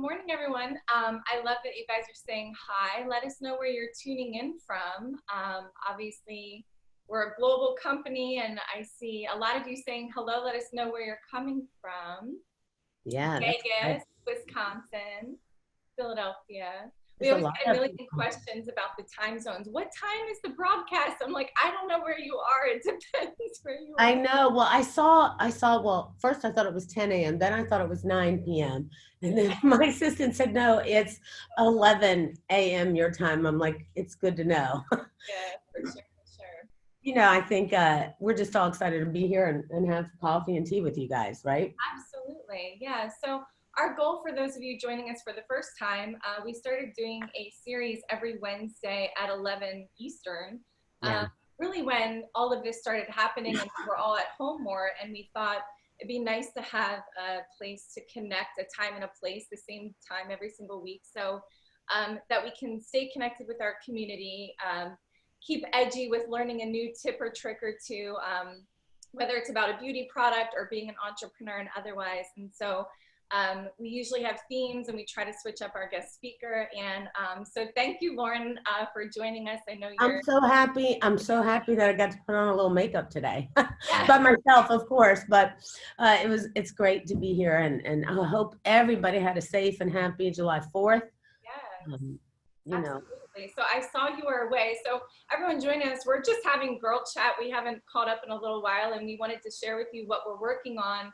morning, everyone. I love that you guys are saying hi. Let us know where you're tuning in from. Obviously, we're a global company, and I see a lot of you saying hello. Let us know where you're coming from. Yeah, that's Vegas, nice. Wisconsin, Philadelphia. We There's a always lot get a of million people. questions about the time zones. What time is the broadcast? I'm like, I don't know where you are. It depends where you I are. know. Well, well, first I thought it was 10 a.m., then I thought it was 9 p.m. And then my assistant said, no, it's 11 a.m. your time. I'm like, it's good to know. Yeah, for sure, for sure. I think we're just all excited to be here and have coffee and tea with you guys, right? Absolutely. Yeah. So, our goal for those of you joining us for the first time, we started doing a series every Wednesday at 11 Eastern. Yeah. Really, when all of this started happening and we're all at home more, and we thought it'd be nice to have a place to connect, a time and a place, the same time every single week, so that we can stay connected with our community, keep edgy with learning a new tip or trick or two. Whether it's about a beauty product or being an entrepreneur and otherwise. And so we usually have themes and we try to switch up our guest speaker. And so thank you, Loren, for joining us. I know I'm you're, so happy. I'm so happy that I got to put on a little makeup today yeah, by myself, of course, but it's great to be here and I hope everybody had a safe and happy July 4th. yes, Um, you know, absolutely. So I saw you were away. So everyone joining us, we're just having girl chat. We haven't caught up in a little while, and we wanted to share with you what we're working on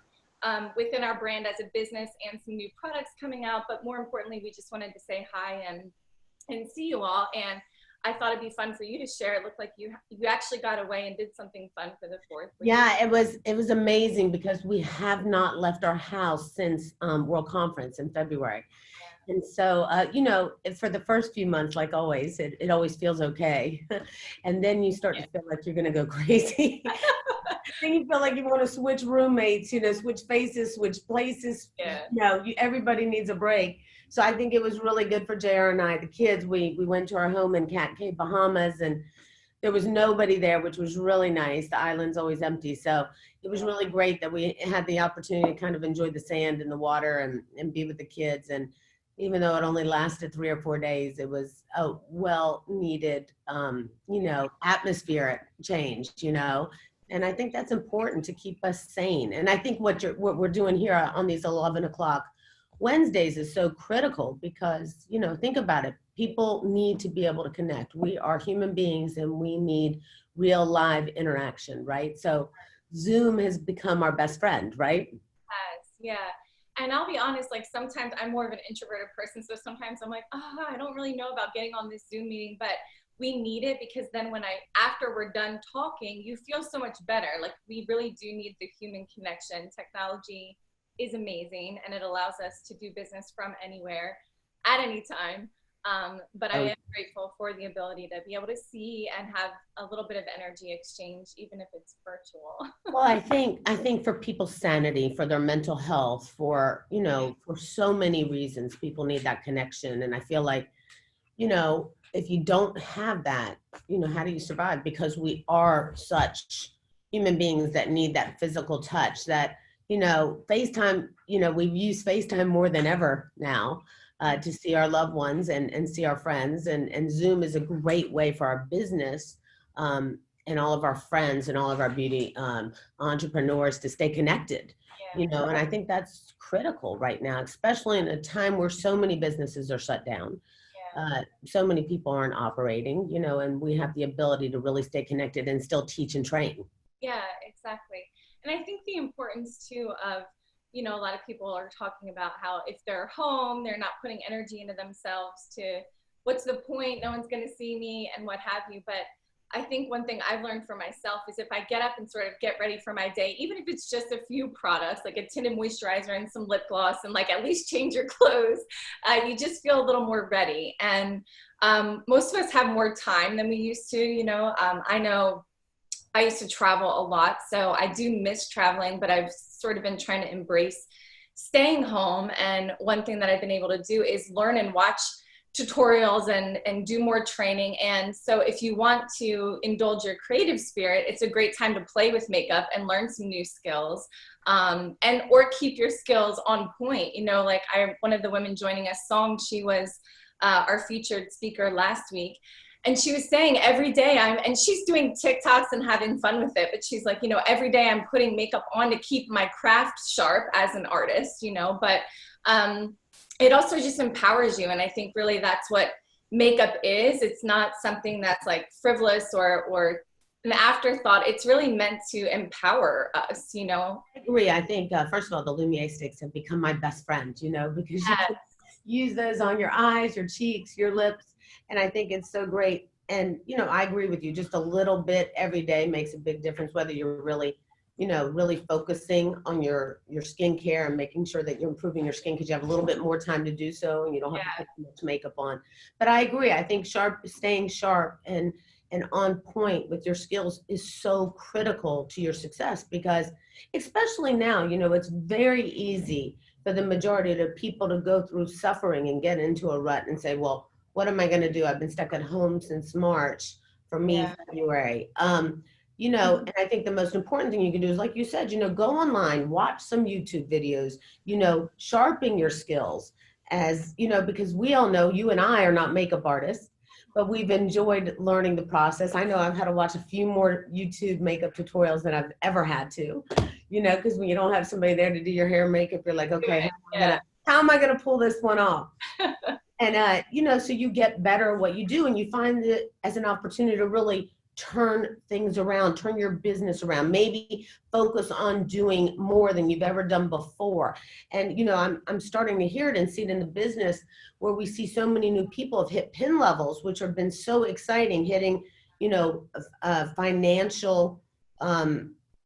within our brand as a business and some new products coming out. But more importantly, we just wanted to say hi and see you all. And I thought it'd be fun for you to share. It looked like you actually got away and did something fun for the fourth, which is yeah, it was amazing because we have not left our house since World Conference in February. And so, for the first few months, like always, it always feels okay. And then you start to feel like you're going to go crazy. Then you feel like you want to switch roommates, switch faces, switch places. yeah, Everybody needs a break. So I think it was really good for JR and I, the kids. We went to our home in Cat Cay, Bahamas, and there was nobody there, which was really nice. The island's always empty. So it was really great that we had the opportunity to kind of enjoy the sand and the water and be with the kids. And even though it only lasted 3 or 4 days, it was a well needed, atmosphere change. And I think that's important to keep us sane. And I think what we're doing here on these 11 o'clock Wednesdays is so critical because, think about it. People need to be able to connect. We are human beings and we need real live interaction, right? So Zoom has become our best friend, right? yes, yeah. And I'll be honest, like sometimes I'm more of an introverted person. So sometimes I'm like, oh, I don't really know about getting on this Zoom meeting, but we need it because then after we're done talking, you feel so much better. Like we really do need the human connection. Technology is amazing and it allows us to do business from anywhere at any time. But I Oh, am grateful for the ability to be able to see and have a little bit of energy exchange, even if it's virtual. well, I think for people's sanity, for their mental health, for so many reasons, people need that connection. And I feel like, if you don't have that, how do you survive? Because we are such human beings that need that physical touch that, FaceTime, we've used FaceTime more than ever now to see our loved ones and see our friends. And Zoom is a great way for our business and all of our friends and all of our beauty entrepreneurs to stay connected. Yeah. And I think that's critical right now, especially in a time where so many businesses are shut down. Yeah. So many people aren't operating, and we have the ability to really stay connected and still teach and train. Yeah, exactly. And I think the importance too of, a lot of people are talking about how if they're home, they're not putting energy into themselves to what's the point? No one's going to see me and what have you. But I think one thing I've learned for myself is if I get up and sort of get ready for my day, even if it's just a few products, like a tinted moisturizer and some lip gloss and like at least change your clothes, you just feel a little more ready. And most of us have more time than we used to, I know I used to travel a lot, so I do miss traveling, but I've sort of been trying to embrace staying home. And one thing that I've been able to do is learn and watch tutorials and do more training. And so if you want to indulge your creative spirit, it's a great time to play with makeup and learn some new skills, and or keep your skills on point. You know, like one of the women joining us, Song, she was our featured speaker last week. And she was saying every day and she's doing TikToks and having fun with it, but she's like, you know, every day I'm putting makeup on to keep my craft sharp as an artist, you know, but it also just empowers you. And I think really that's what makeup is. It's not something that's like frivolous or an afterthought. It's really meant to empower us, you know. I agree. I think, first of all, the Lumiere sticks have become my best friend, you know, because you can use those on your eyes, your cheeks, your lips. And I think it's so great. And, you know, I agree with you. Just a little bit every day makes a big difference, whether you're really, you know, really focusing on your skincare and making sure that you're improving your skin because you have a little bit more time to do so and you don't have to put too much makeup on. But I agree. I think staying sharp and on point with your skills is so critical to your success, because especially now, you know, it's very easy for the majority of the people to go through suffering and get into a rut and say, well, what am I going to do? I've been stuck at home since March, for me, February. You know, and I think the most important thing you can do is, like you said, you know, go online, watch some YouTube videos, you know, sharpen your skills, as, you know, because we all know you and I are not makeup artists, but we've enjoyed learning the process. I know I've had to watch a few more YouTube makeup tutorials than I've ever had to, you know, because when you don't have somebody there to do your hair and makeup, you're like, okay, how am I gonna pull this one off? And, you know, so you get better at what you do, and you find it as an opportunity to really turn things around, turn your business around, maybe focus on doing more than you've ever done before. And, you know, I'm starting to hear it and see it in the business where we see so many new people have hit pin levels, which have been so exciting, hitting, you know, financial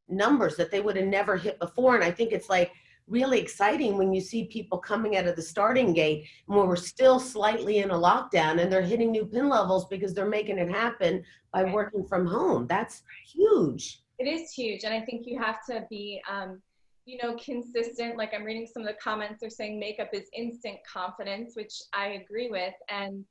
numbers that they would have never hit before. And I think it's like really exciting when you see people coming out of the starting gate and when we're still slightly in a lockdown and they're hitting new pin levels because they're making it happen by working from home. That's huge. It is huge. And I think you have to be, you know, consistent. Like I'm reading some of the comments, they're saying makeup is instant confidence, which I agree with. And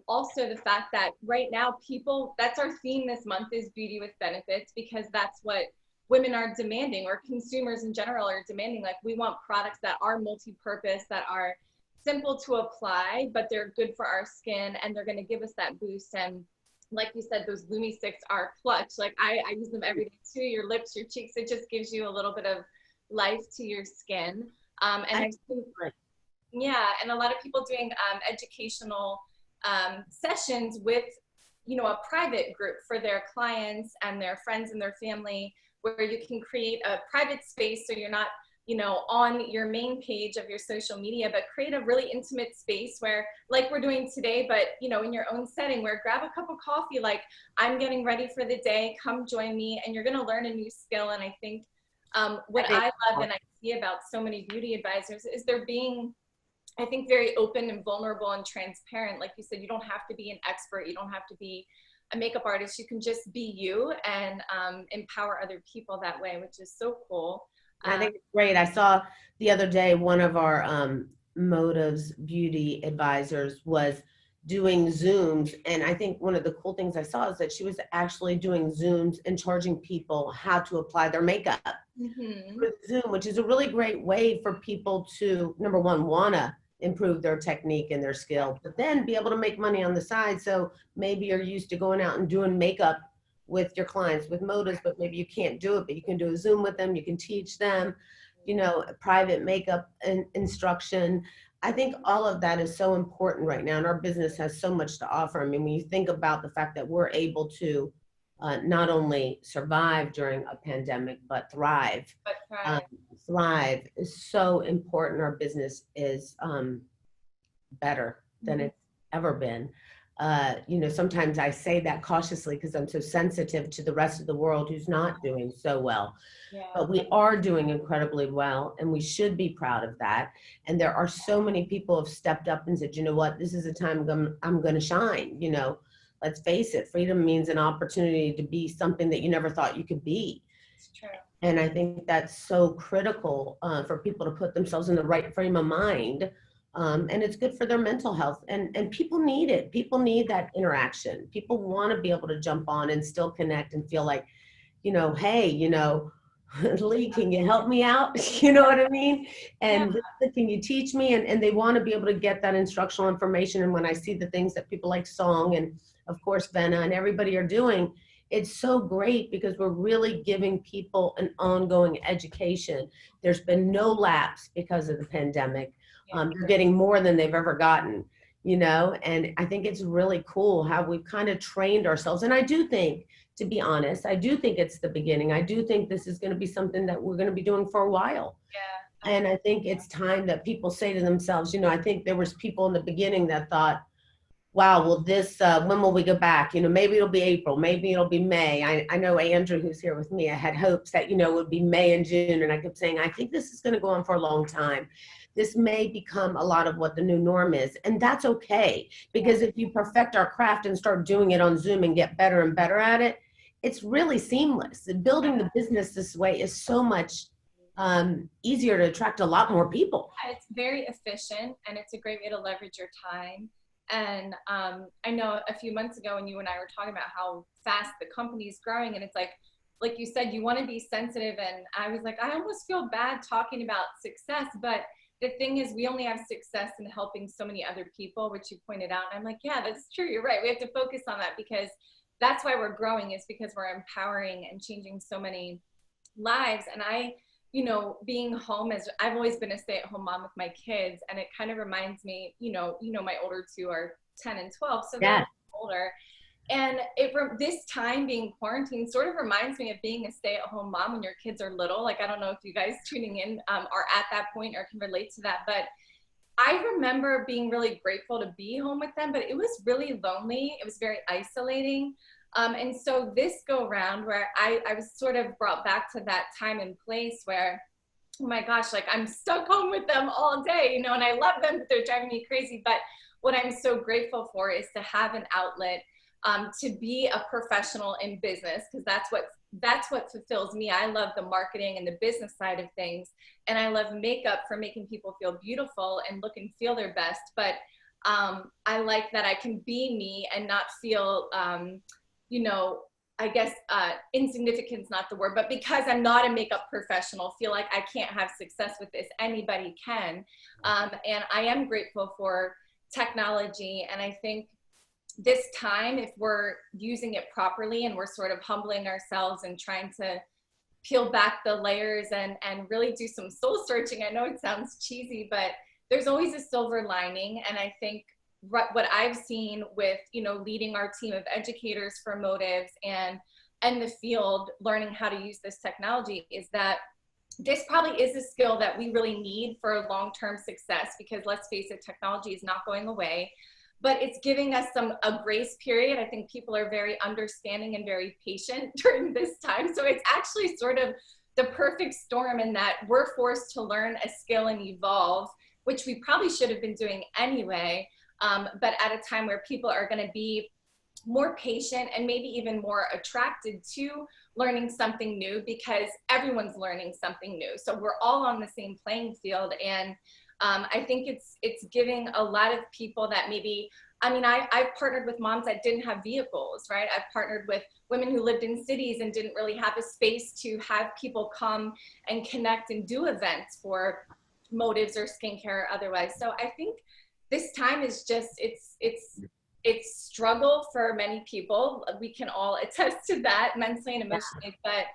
also the fact that right now people, that's our theme this month, is beauty with benefits, because that's what women are demanding, or consumers in general are demanding. Like we want products that are multi-purpose, that are simple to apply, but they're good for our skin and they're going to give us that boost. And like you said, those Lumi sticks are clutch. Like I use them every day too. Your lips, your cheeks, it just gives you a little bit of life to your skin. And I've seen, and a lot of people doing educational sessions with, you know, a private group for their clients and their friends and their family, where you can create a private space so you're not, you know, on your main page of your social media, but create a really intimate space where, like we're doing today, but, you know, in your own setting, where grab a cup of coffee, like I'm getting ready for the day, come join me, and you're going to learn a new skill. And I think what I love and I see about so many beauty advisors is they're being, I think, very open and vulnerable and transparent. Like you said, you don't have to be an expert. You don't have to be a makeup artist. You can just be you and empower other people that way, which is so cool. I think it's great. I saw the other day one of our Motives beauty advisors was doing Zooms. And I think one of the cool things I saw is that she was actually doing Zooms and charging people how to apply their makeup with Zoom, which is a really great way for people to, number one, wanna improve their technique and their skill, but then be able to make money on the side. So maybe you're used to going out and doing makeup with your clients with Motives, but maybe you can't do it, but you can do a Zoom with them. You can teach them, you know, private makeup instruction. I think all of that is so important right now. And our business has so much to offer. I mean, when you think about the fact that we're able to not only survive during a pandemic, but thrive. Thrive is so important. Our business is better than it's ever been. You know, sometimes I say that cautiously because I'm so sensitive to the rest of the world who's not doing so well. But we are doing incredibly well, and we should be proud of that. And there are so many people who have stepped up and said, you know what, this is a time I'm going to shine. You know, let's face it, freedom means an opportunity to be something that you never thought you could be. It's true. And I think that's so critical for people to put themselves in the right frame of mind And it's good for their mental health. And people need it. People need that interaction. People want to be able to jump on and still connect and feel like, hey, Lee, can you help me out? You know what I mean? Yeah. And can you teach me? And they want to be able to get that instructional information. And when I see the things that people like Song and of course Venna and everybody are doing, it's so great because we're really giving people an ongoing education. There's been no lapse because of the pandemic. Yeah. They're getting more than they've ever gotten, and I think it's really cool how we've kind of trained ourselves. And I do think, to be honest, I do think it's the beginning. I do think this is going to be something that we're going to be doing for a while. Yeah. And I think it's time that people say to themselves, I think there was people in the beginning that thought, wow, well, when will we go back? Maybe it'll be April, maybe it'll be May. I know Andrew, who's here with me, I had hopes that, it would be May and June. And I kept saying, I think this is going to go on for a long time. This may become a lot of what the new norm is. And that's okay. Because if you perfect our craft and start doing it on Zoom and get better and better at it, it's really seamless. Building the business this way is so much easier to attract a lot more people. It's very efficient and it's a great way to leverage your time. And I know a few months ago when you and I were talking about how fast the company is growing, and it's like you said, you want to be sensitive. And I was like, I almost feel bad talking about success, but the thing is, we only have success in helping so many other people, which you pointed out. And I'm like, yeah, that's true. You're right. We have to focus on that because that's why we're growing, is because we're empowering and changing so many lives. And being home, as I've always been a stay-at-home mom with my kids, and it kind of reminds me, my older two are 10 and 12, so they're older. And this time being quarantined sort of reminds me of being a stay-at-home mom when your kids are little. Like, I don't know if you guys tuning in are at that point or can relate to that, but I remember being really grateful to be home with them, but it was really lonely. It was very isolating. And so this go round where I was sort of brought back to that time and place where, oh my gosh, like I'm stuck home with them all day, and I love them, but they're driving me crazy. But what I'm so grateful for is to have an outlet, to be a professional in business, because that's what fulfills me. I love the marketing and the business side of things. And I love makeup for making people feel beautiful and look and feel their best. But I like that I can be me and not feel, I guess insignificance is not the word, but because I'm not a makeup professional, feel like I can't have success with this. Anybody can. And I am grateful for technology. And I think this time, if we're using it properly and we're sort of humbling ourselves and trying to peel back the layers and really do some soul searching, I know it sounds cheesy, but there's always a silver lining. And I think what I've seen with, leading our team of educators for Motives and the field, learning how to use this technology, is that this probably is a skill that we really need for long-term success, because let's face it, technology is not going away, but it's giving us a grace period. I think people are very understanding and very patient during this time. So it's actually sort of the perfect storm in that we're forced to learn a skill and evolve, which we probably should have been doing anyway. But at a time where people are going to be more patient and maybe even more attracted to learning something new, because everyone's learning something new. So we're all on the same playing field. And I think it's giving a lot of people that maybe, I've partnered with moms that didn't have vehicles, right? I've partnered with women who lived in cities and didn't really have a space to have people come and connect and do events for Motives or skincare or otherwise. So I think this time is just, it's struggle for many people. We can all attest to that, mentally and emotionally, but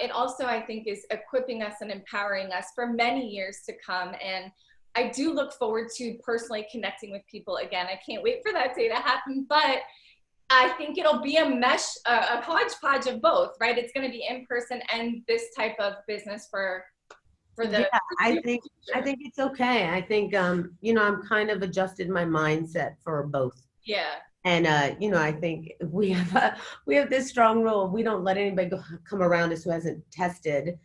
it also, I think, is equipping us and empowering us for many years to come. And I do look forward to personally connecting with people again. I can't wait for that day to happen, but I think it'll be a hodgepodge of both, right? It's going to be in person and this type of business for the. Yeah, I think it's okay. I think I'm kind of adjusted my mindset for both. Yeah. And I think we have this strong rule: we don't let anybody come around us who hasn't tested,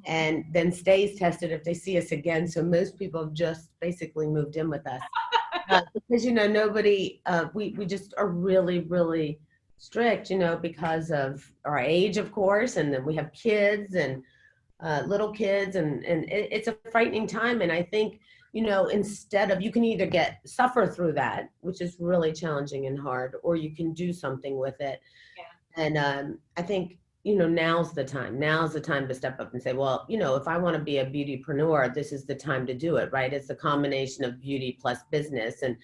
and then stays tested if they see us again. So most people have just basically moved in with us because nobody. We just are really, really strict, because of our age, of course, and then we have kids and little kids, and it's a frightening time. And I think instead of, you can either suffer through that, which is really challenging and hard, or you can do something with it. And I think, now's the time. Now's the time to step up and say, well, if I want to be a beautypreneur, this is the time to do it, right? It's a combination of beauty plus business and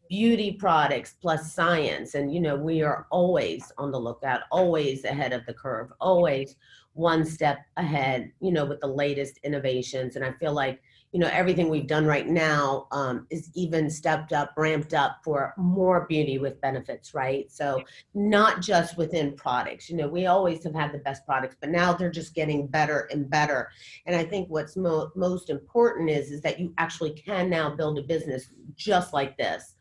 beauty products plus science. And, we are always on the lookout, always ahead of the curve, always one step ahead, with the latest innovations. And I feel like, everything we've done right now is even stepped up, ramped up for more beauty with benefits, right? So not just within products, we always have had the best products, but now they're just getting better and better. And I think what's most important is that you actually can now build a business just like this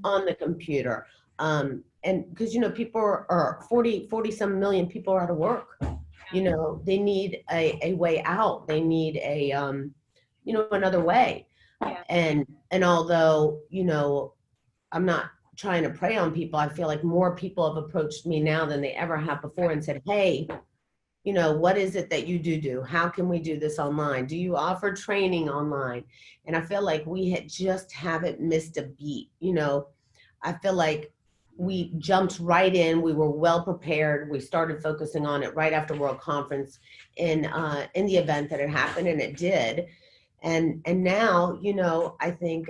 on the computer. And because, people are 40 some million people are out of work. They need a way out. They need another way. And although, I'm not trying to prey on people, I feel like more people have approached me now than they ever have before and said, hey, what is it that you do? How can we do this online? Do you offer training online? And I feel like we just haven't missed a beat. I feel like we jumped right in. We were well prepared. We started focusing on it right after World Conference in the event that it happened, and it did. And now, I think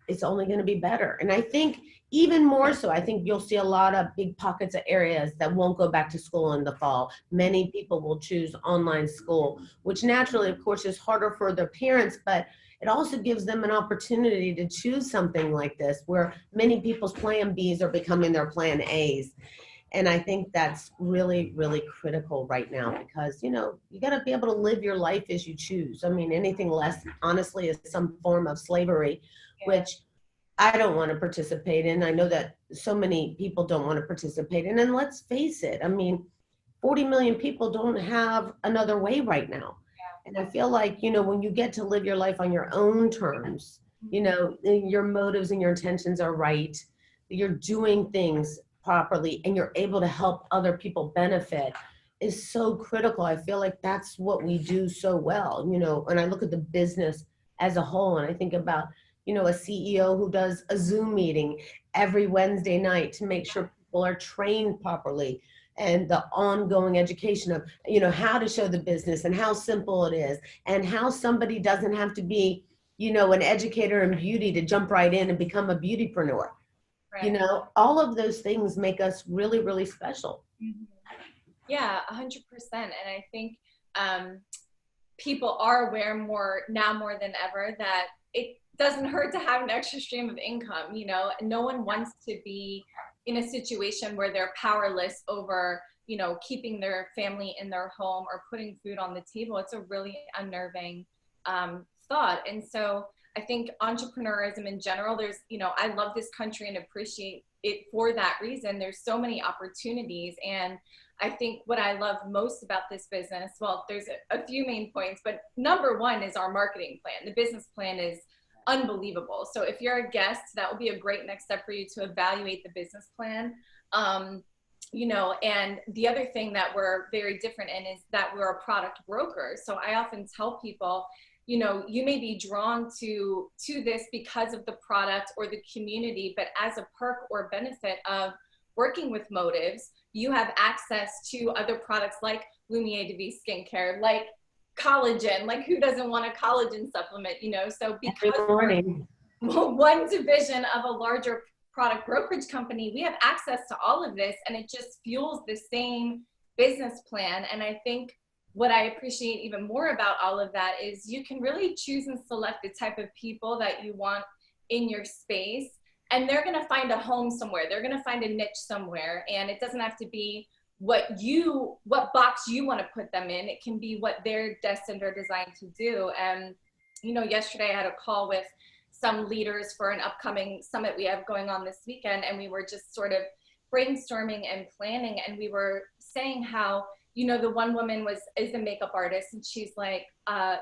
it's only going to be better. And I think even more so, I think you'll see a lot of big pockets of areas that won't go back to school in the fall. Many people will choose online school, which naturally, of course, is harder for their parents, but it also gives them an opportunity to choose something like this, where many people's plan Bs are becoming their plan As. And I think that's really, really critical right now because, you got to be able to live your life as you choose. I mean, anything less, honestly, is some form of slavery, which I don't want to participate in. I know that so many people don't want to participate in. And let's face it, I mean, 40 million people don't have another way right now. And I feel like, when you get to live your life on your own terms, your motives and your intentions are right, you're doing things properly, and you're able to help other people benefit is so critical. I feel like that's what we do so well, and I look at the business as a whole, and I think about, a CEO who does a Zoom meeting every Wednesday night to make sure people are trained properly, and the ongoing education of, how to show the business and how simple it is, and how somebody doesn't have to be, an educator in beauty to jump right in and become a beautypreneur. Right. All of those things make us really, really special. Yeah, 100%. And I think people are aware more than ever that it doesn't hurt to have an extra stream of income. No one wants to be in a situation where they're powerless over, keeping their family in their home or putting food on the table. It's a really unnerving thought. And so I think entrepreneurism in general, there's, I love this country and appreciate it for that reason. There's so many opportunities. And I think what I love most about this business, well, there's a few main points, but number one is our marketing plan. The business plan is unbelievable. So if you're a guest, that will be a great next step for you to evaluate the business plan. And the other thing that we're very different in is that we're a product broker. So I often tell people, you may be drawn to this because of the product or the community, but as a perk or benefit of working with Motives, you have access to other products like Lumiere de Vie skincare, like collagen, like who doesn't want a collagen supplement, so because we're one division of a larger product brokerage company, we have access to all of this, and it just fuels the same business plan. And I think what I appreciate even more about all of that is you can really choose and select the type of people that you want in your space, and they're going to find a home somewhere. They're going to find a niche somewhere, and it doesn't have to be what box you want to put them in. It can be what they're destined or designed to do. And, yesterday I had a call with some leaders for an upcoming summit we have going on this weekend, and we were just sort of brainstorming and planning, and we were saying how, the one woman is a makeup artist, and she's like, I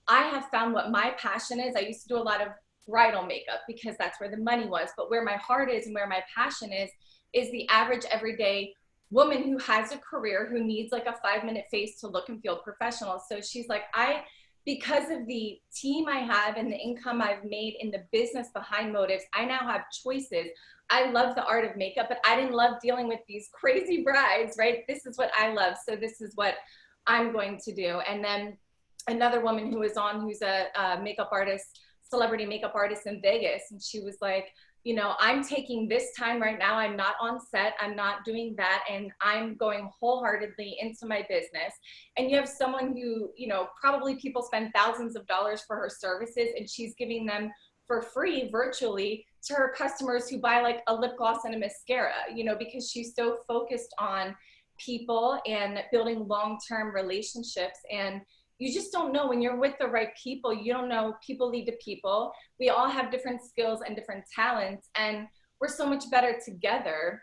have found what my passion is. I used to do a lot of bridal makeup because that's where the money was, but where my heart is and where my passion is the average everyday woman who has a career, who needs like a 5-minute face to look and feel professional. So she's like, I because of the team I have and the income I've made in the business behind Motives, I now have choices. I love the art of makeup, but I didn't love dealing with these crazy brides, right? This is what I love. So this is what I'm going to do. And then another woman who was on, who's a makeup artist, celebrity makeup artist in Vegas. And she was like, you know, I'm taking this time right now. I'm not on set. I'm not doing that. And I'm going wholeheartedly into my business. And you have someone who, you know, probably people spend thousands of dollars for her services, and she's giving them for free virtually to her customers who buy like a lip gloss and a mascara, you know, because she's so focused on people and building long-term relationships. And you just don't know when you're with the right people. You don't know, people lead to people. We all have different skills and different talents, and we're so much better together.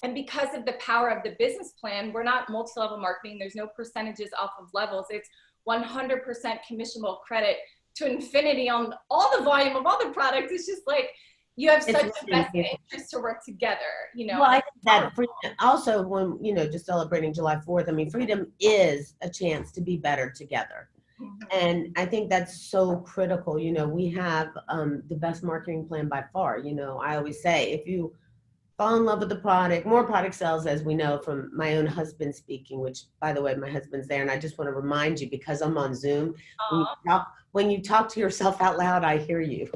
And because of the power of the business plan, we're not multi-level marketing. There's no percentages off of levels. It's 100% commissionable credit to infinity on all the volume of all the products. It's just like, you have such a vested interest to work together, you know. Well, I think that freedom, also when, you know, just celebrating July 4th, I mean, freedom is a chance to be better together. And I think that's so critical. You know, we have the best marketing plan by far. You know, I always say, if you fall in love with the product, more product sells, as we know from my own husband speaking, which, by the way, my husband's there. And I just want to remind you, because I'm on Zoom, when you talk to yourself out loud, I hear you.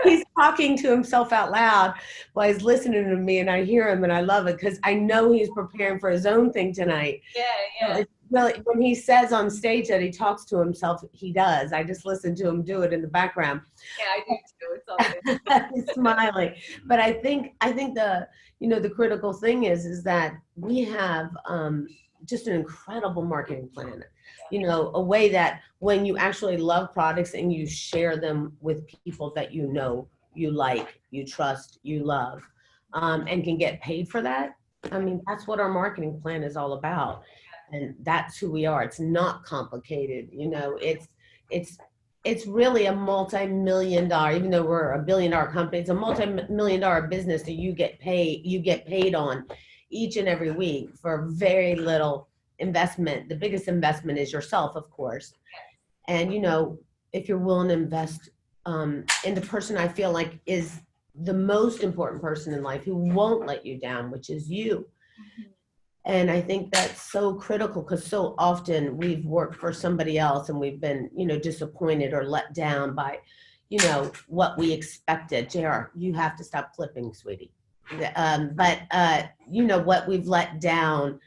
He's talking to himself out loud while he's listening to me, and I hear him, and I love it because I know he's preparing for his own thing tonight. Yeah. So really, when he says on stage that he talks to himself, he does. I just listen to him do it in the background. Yeah, I do too. It's all good. He's smiling. But I think the, you know, the critical thing is that we have just an incredible marketing plan. You know, a way that when you actually love products and you share them with people that you know, you like, you trust, you love, and can get paid for that. I mean, that's what our marketing plan is all about. And that's who we are. It's not complicated. You know, it's really a multi-million-dollar, even though we're a billion-dollar company, it's a multi-million-dollar business that you get paid on each and every week for very little investment. The biggest investment is yourself, of course. And, you know, if you're willing to invest in the person I feel like is the most important person in life, who won't let you down, which is you. And I think that's so critical, because so often we've worked for somebody else and we've been, you know, disappointed or let down by, you know, what we expected. JR, you have to stop flipping, sweetie. But you know, what we've been let down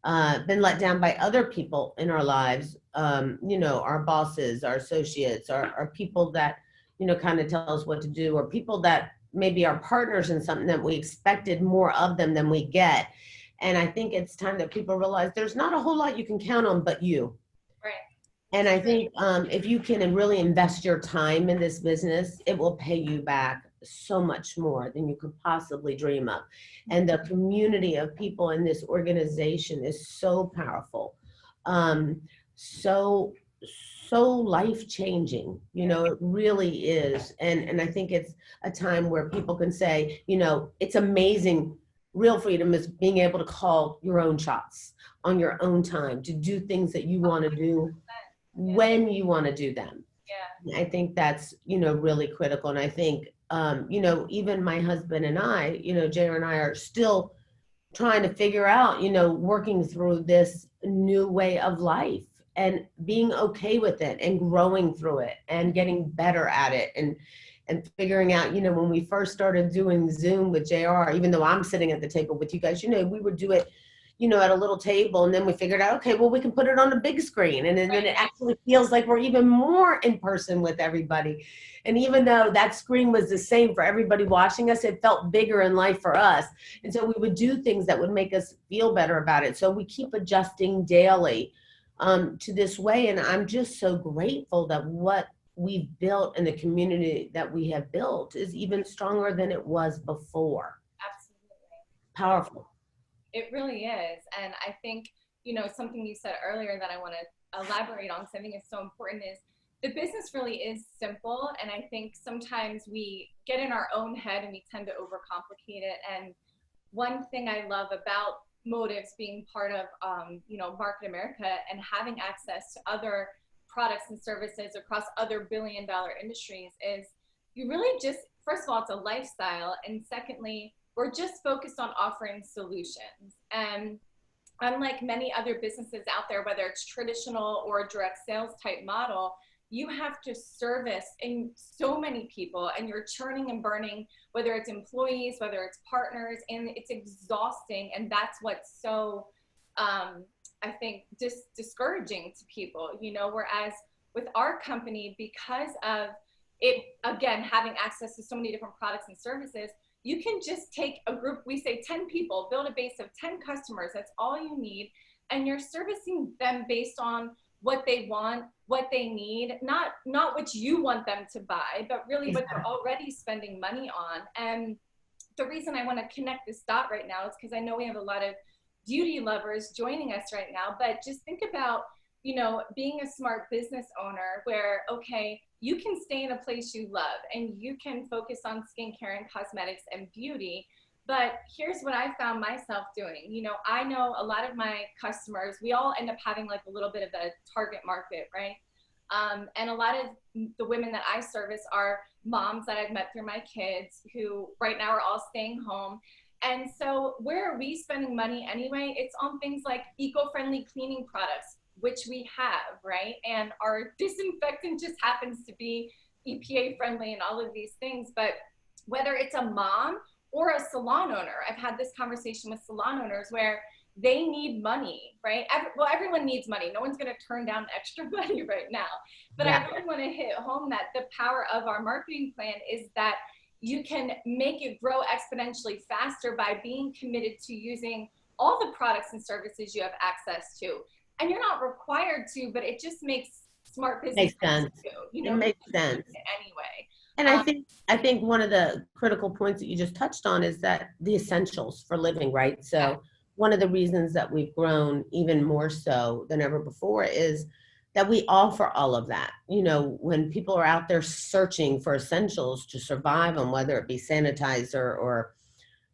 by other people in our lives, you know, our bosses, our associates, our people that, you know, kind of tell us what to do, or people that maybe are partners in something that we expected more of them than we get. And I think it's time that people realize there's not a whole lot you can count on but you. Right. And I think if you can really invest your time in this business, it will pay you back so much more than you could possibly dream of. And the community of people in this organization is so powerful, so life-changing. You know, it really is. And I think it's a time where people can say, you know, it's amazing. Real freedom is being able to call your own shots on your own time, to do things that you want to do when you want to do them. I think that's, you know, really critical. And I think, you know, even my husband and I, you know, JR and I are still trying to figure out, you know, working through this new way of life and being okay with it and growing through it and getting better at it. And figuring out, you know, when we first started doing Zoom with JR, even though I'm sitting at the table with you guys, you know, we would do it, you know, at a little table, and then we figured out, okay, well, we can put it on a big screen, and then it actually feels like we're even more in person with everybody. And even though that screen was the same for everybody watching us, it felt bigger in life for us. And so we would do things that would make us feel better about it. So we keep adjusting daily to this way. And I'm just so grateful that what we've built and the community that we have built is even stronger than it was before. Absolutely. Powerful. It really is. And I think, you know, something you said earlier that I want to elaborate on, because I think it's so important, is the business really is simple. And I think sometimes we get in our own head and we tend to overcomplicate it. And one thing I love about Motives being part of, you know, Market America and having access to other products and services across other billion-dollar industries is you really just, first of all, it's a lifestyle. And secondly, we're just focused on offering solutions. And unlike many other businesses out there, whether it's traditional or a direct sales type model, you have to service in so many people, and you're churning and burning, whether it's employees, whether it's partners, and it's exhausting. And that's what's so, I think, discouraging to people, you know, whereas with our company, because of it, again, having access to so many different products and services, you can just take a group, we say 10 people, build a base of 10 customers. That's all you need. And you're servicing them based on what they want, what they need, not what you want them to buy, but really what they're already spending money on. And the reason I want to connect this dot right now is because I know we have a lot of beauty lovers joining us right now, but just think about, you know, being a smart business owner where, okay, you can stay in a place you love and you can focus on skincare and cosmetics and beauty. But here's what I found myself doing. You know, I know a lot of my customers, we all end up having like a little bit of a target market, right? And a lot of the women that I service are moms that I've met through my kids who right now are all staying home. And so where are we spending money anyway? It's on things like eco-friendly cleaning products, which we have, right? And our disinfectant just happens to be EPA friendly and all of these things. But whether it's a mom or a salon owner, I've had this conversation with salon owners where they need money, right? Well, everyone needs money. No one's going to turn down extra money right now. But yeah. I really want to hit home that the power of our marketing plan is that you can make it grow exponentially faster by being committed to using all the products and services you have access to. And you're not required to, but it just makes smart business sense too. You know, it makes sense anyway. And I think one of the critical points that you just touched on is that the essentials for living, right? So one of the reasons that we've grown even more so than ever before is that we offer all of that. You know, when people are out there searching for essentials to survive on, whether it be sanitizer or,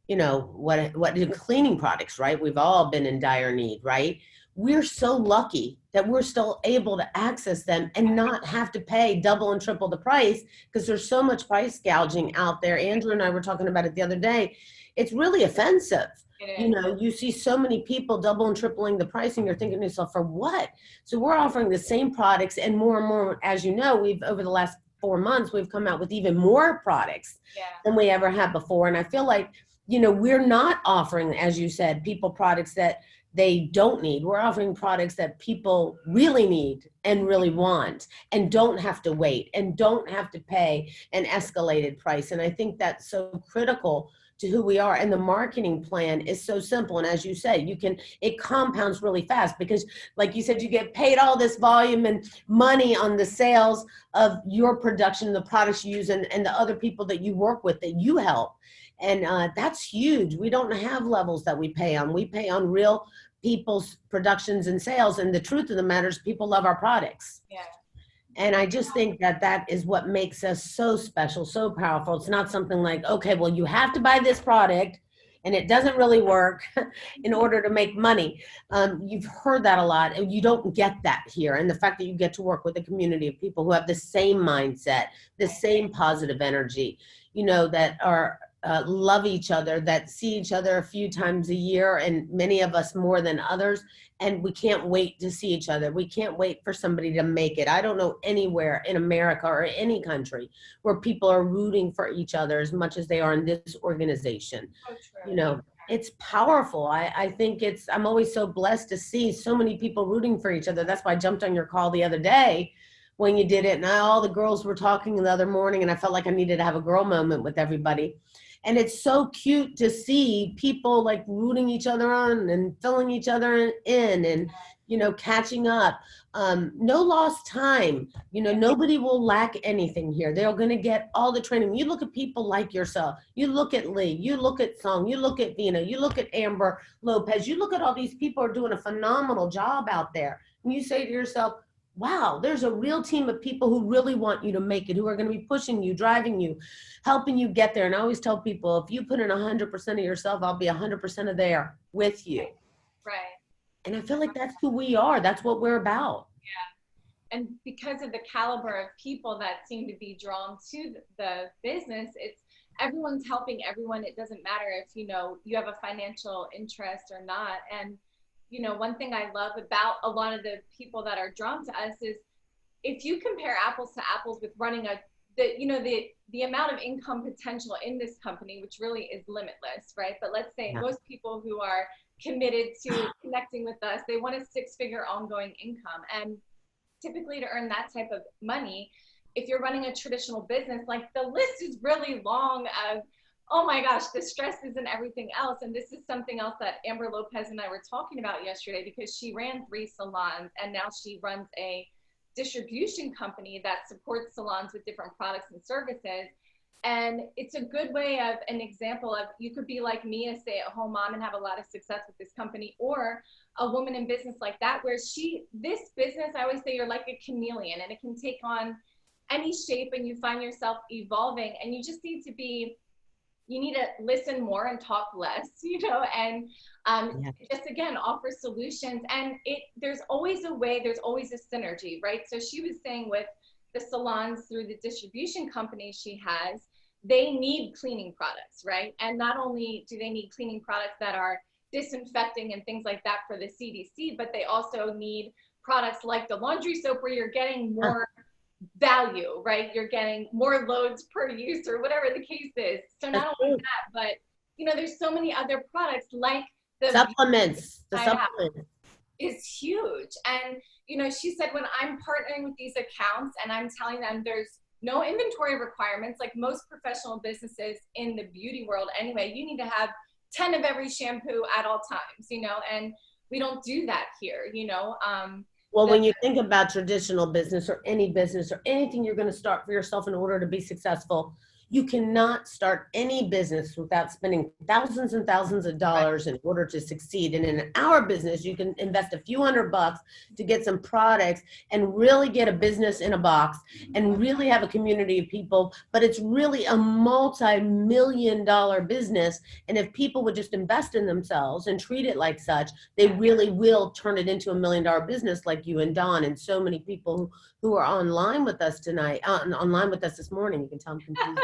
you know, what cleaning products, right? We've all been in dire need, right? We're so lucky that we're still able to access them and not have to pay double and triple the price, because there's so much price gouging out there. Andrew and I were talking about it the other day. It's really offensive. You know, you see so many people double and tripling the price and you're thinking to yourself, for what? So we're offering the same products and more, as you know, we've over the last 4 months, we've come out with even more products than we ever had before. And I feel like, you know, we're not offering, as you said, people products that they don't need. We're offering products that people really need and really want and don't have to wait and don't have to pay an escalated price. And I think that's so critical to who we are. And the marketing plan is so simple. And as you say, it compounds really fast because, like you said, you get paid all this volume and money on the sales of your production, the products you use, and the other people that you work with that you help. And that's huge. We don't have levels that we pay on. We pay on real people's productions and sales. And the truth of the matter is people love our products. Yeah. And I just think that that is what makes us so special, so powerful. It's not something like, okay, well, you have to buy this product and it doesn't really work in order to make money. You've heard that a lot, and you don't get that here. And the fact that you get to work with a community of people who have the same mindset, the same positive energy, you know, that are love each other, that see each other a few times a year, and many of us more than others. And we can't wait to see each other. We can't wait for somebody to make it. I don't know anywhere in America or any country where people are rooting for each other as much as they are in this organization. Oh, you know, it's powerful. I think I'm always so blessed to see so many people rooting for each other. That's why I jumped on your call the other day when you did it. And all the girls were talking the other morning, and I felt like I needed to have a girl moment with everybody. And it's so cute to see people like rooting each other on and filling each other in and, you know, catching up. No lost time. You know, nobody will lack anything here. They're going to get all the training. You look at people like yourself. You look at Lee. You look at Song. You look at Vina. You look at Amber Lopez. You look at all these people who are doing a phenomenal job out there. And you say to yourself, wow, there's a real team of people who really want you to make it, who are going to be pushing you, driving you, helping you get there. And I always tell people, if you put in 100% of yourself, I'll be 100% of there with you. Right. And I feel like that's who we are. That's what we're about. Yeah. and because of the caliber of people that seem to be drawn to the business, it's everyone's helping everyone. It doesn't matter if, you know, you have a financial interest or not. And, you know, one thing I love about a lot of the people that are drawn to us is if you compare apples to apples with running a, the amount of income potential in this company, which really is limitless, right? But let's say most people who are committed to connecting with us, they want a 6-figure ongoing income. And typically to earn that type of money, if you're running a traditional business, like the list is really long of, oh my gosh, the stresses and everything else. And this is something else that Amber Lopez and I were talking about yesterday, because she ran 3 salons and now she runs a distribution company that supports salons with different products and services. And it's a good way of an example of, you could be like me, a stay-at-home mom, and have a lot of success with this company, or a woman in business like that, where this business, I always say you're like a chameleon and it can take on any shape and you find yourself evolving, and you just need to be, you need to listen more and talk less, you know, and just again, offer solutions. And there's always a way, there's always a synergy, right? So she was saying with the salons through the distribution company she has, they need cleaning products, right? And not only do they need cleaning products that are disinfecting and things like that for the CDC, but they also need products like the laundry soap, where you're getting more value, right? You're getting more loads per use, or whatever the case is. So not only that, but you know, there's so many other products like the supplements. The supplements is huge. And you know, she said, when I'm partnering with these accounts and I'm telling them there's no inventory requirements, like most professional businesses in the beauty world anyway, you need to have 10 of every shampoo at all times, you know, and we don't do that here, you know. Well, when you think about traditional business or anything you're going to start for yourself in order to be successful, you cannot start any business without spending thousands and thousands of dollars in order to succeed. And in our business, you can invest a few $100 to get some products and really get a business in a box and really have a community of people. But it's really a multi-million-dollar business. And if people would just invest in themselves and treat it like such, they really will turn it into $1 million business, like you and Dawn and so many people who are online with us tonight, online with us this morning. You can tell I'm confused.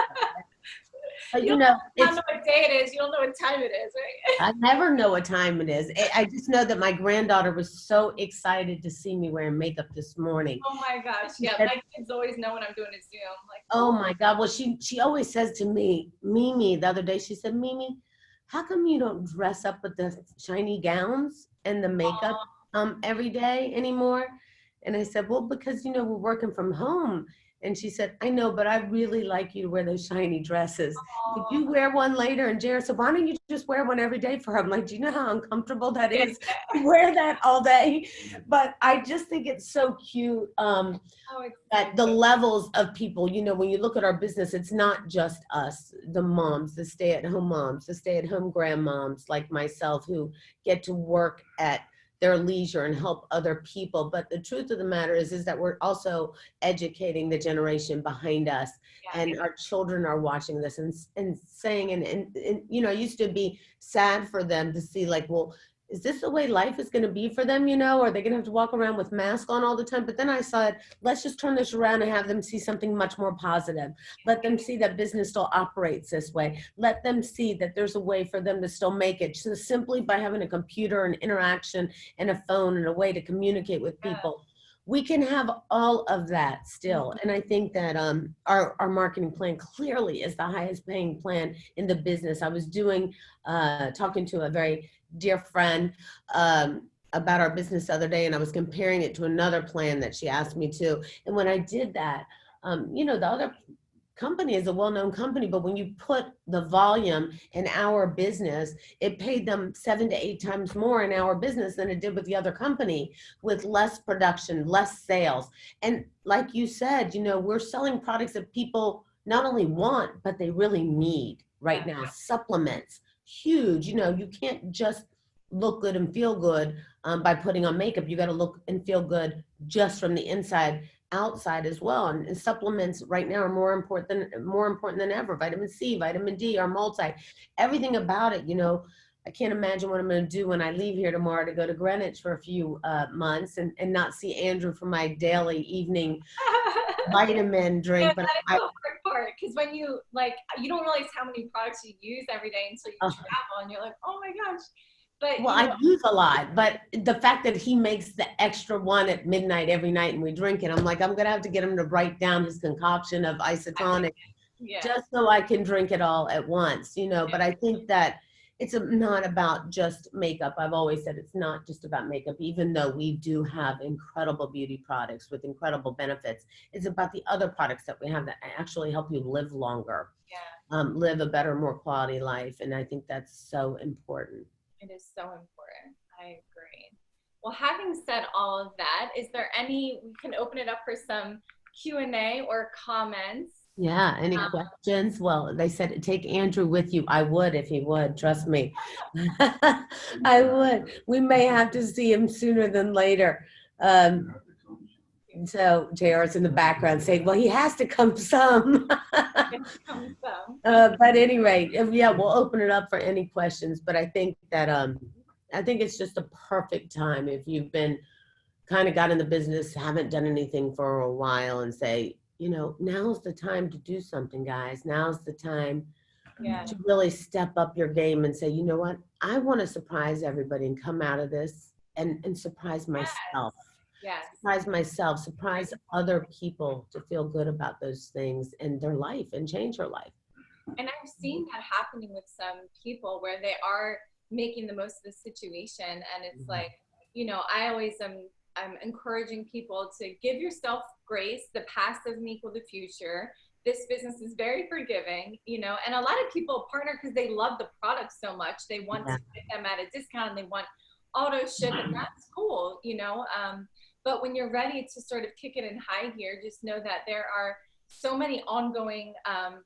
But you know, you don't know what day it is. You don't know what time it is, right? I never know what time it is. I just know that my granddaughter was so excited to see me wearing makeup this morning. Oh my gosh. Yeah, my kids always know when I'm doing a Zoom. Like, oh my God. Well, she always says to me, Mimi, the other day, she said, Mimi, how come you don't dress up with the shiny gowns and the makeup every day anymore? And I said, well, because, you know, we're working from home. And she said, I know, but I really like you to wear those shiny dresses. Could you wear one later? And Jared said, why don't you just wear one every day for her? I'm like, do you know how uncomfortable that is? Wear that all day. But I just think it's so cute that the levels of people, you know, when you look at our business, it's not just us, the moms, the stay-at-home moms, the stay-at-home grandmoms like myself who get to work at their leisure and help other people. But the truth of the matter is that we're also educating the generation behind us, and our children are watching this and saying, and you know, it used to be sad for them to see, like, well, is this the way life is going to be for them? You know, are they going to have to walk around with masks on all the time? But then I said, let's just turn this around and have them see something much more positive. Let them see that business still operates this way. Let them see that there's a way for them to still make it. So simply by having a computer and interaction and a phone and a way to communicate with people, we can have all of that still. And I think that our marketing plan clearly is the highest paying plan in the business. I was talking to a very dear friend about our business the other day, and I was comparing it to another plan that she asked me to. And when I did that, you know, the other company is a well-known company, but when you put the volume in our business, it paid them 7 to 8 times more in our business than it did with the other company, with less production, less sales. And like you said, you know, we're selling products that people not only want, but they really need right now. Supplements, huge. You know, you can't just look good and feel good by putting on makeup. You got to look and feel good just from the inside outside as well. And supplements right now are more important than ever. Vitamin C, vitamin D, our multi, everything about it, you know. I can't imagine what I'm going to do when I leave here tomorrow to go to Greenwich for a few months and not see Andrew for my daily evening vitamin Yeah, drink. But that is the hard part, because when you like, you don't realize how many products you use every day until you travel, and you're like, oh my gosh. But well, I use a lot, but the fact that he makes the extra one at midnight every night and we drink it, I'm like, I'm going to have to get him to write down his concoction of isotonic just so I can drink it all at once, but I think that it's not about just makeup. I've always said it's not just about makeup, even though we do have incredible beauty products with incredible benefits. It's about the other products that we have that actually help you live longer, live a better, more quality life. And I think that's so important. It is so important. I agree. Well, having said all of that, is there we can open it up for some Q&A or comments. Yeah, any questions? Well, they said take Andrew with you. I would if he would, trust me. I would. We may have to see him sooner than later. So JR's in the background saying, well, he has to come some. But at any rate, yeah, we'll open it up for any questions. But I think that I think it's just a perfect time if you've been kind of got in the business, haven't done anything for a while, and say, now's the time to do something, guys. Now's the time to really step up your game and say, you know what, I want to surprise everybody and come out of this and surprise myself. Surprise myself, surprise other people to feel good about those things in their life and change their life. And I've seen that happening with some people where they are making the most of the situation. And it's like, I always I'm encouraging people to give yourself grace. The past doesn't equal the future. This business is very forgiving, and a lot of people partner because they love the product so much. They want to get them at a discount and they want auto ship, and that's cool, but when you're ready to sort of kick it in high gear, just know that there are so many ongoing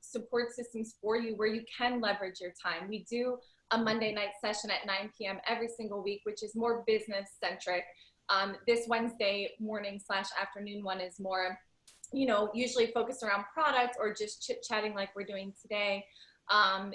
support systems for you where you can leverage your time. We do a Monday night session at 9 p.m. every single week, which is more business centric. This Wednesday morning / afternoon one is more, usually focused around products or just chit chatting like we're doing today.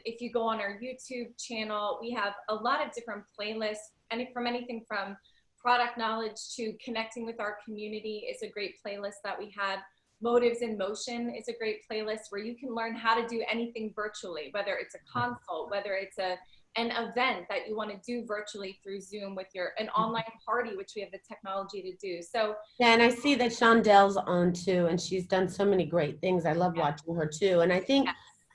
If you go on our YouTube channel, we have a lot of different playlists, and from anything from product knowledge to connecting with our community is a great playlist that we have. Motives in Motion is a great playlist where you can learn how to do anything virtually, whether it's a consult, whether it's an event that you want to do virtually through Zoom with an online party, which we have the technology to do. So yeah, and I see that Shondel's on too, and she's done so many great things. I love watching her too. And I think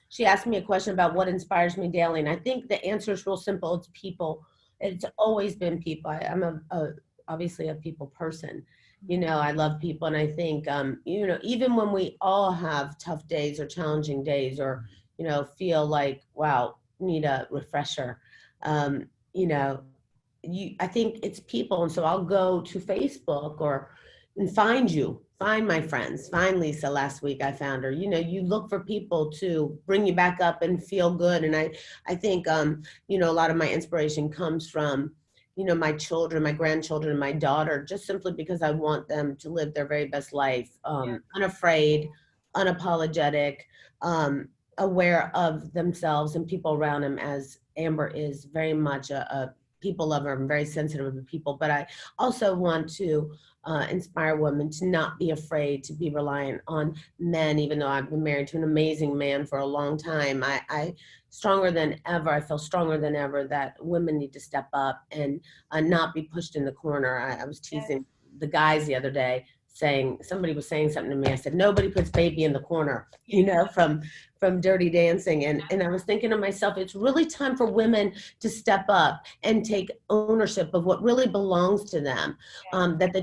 she asked me a question about what inspires me daily, and I think the answer is real simple. It's people. It's always been people. I'm obviously a people person. I love people, and I think even when we all have tough days or challenging days, or feel like, wow, need a refresher, I think it's people. And so I'll go to Facebook and find my friends, find Lisa. Last week I found her. You look for people to bring you back up and feel good. And I think a lot of my inspiration comes from my children, my grandchildren, and my daughter, just simply because I want them to live their very best life, unafraid, unapologetic, aware of themselves and people around them, as Amber is very much a people lover. I'm very sensitive to people, but I also want to inspire women to not be afraid to be reliant on men, even though I've been married to an amazing man for a long time. I stronger than ever, I feel stronger than ever that women need to step up and not be pushed in the corner. I was teasing the guys the other day, somebody was saying something to me. I said, nobody puts baby in the corner, from Dirty Dancing. And I was thinking to myself, it's really time for women to step up and take ownership of what really belongs to them, that we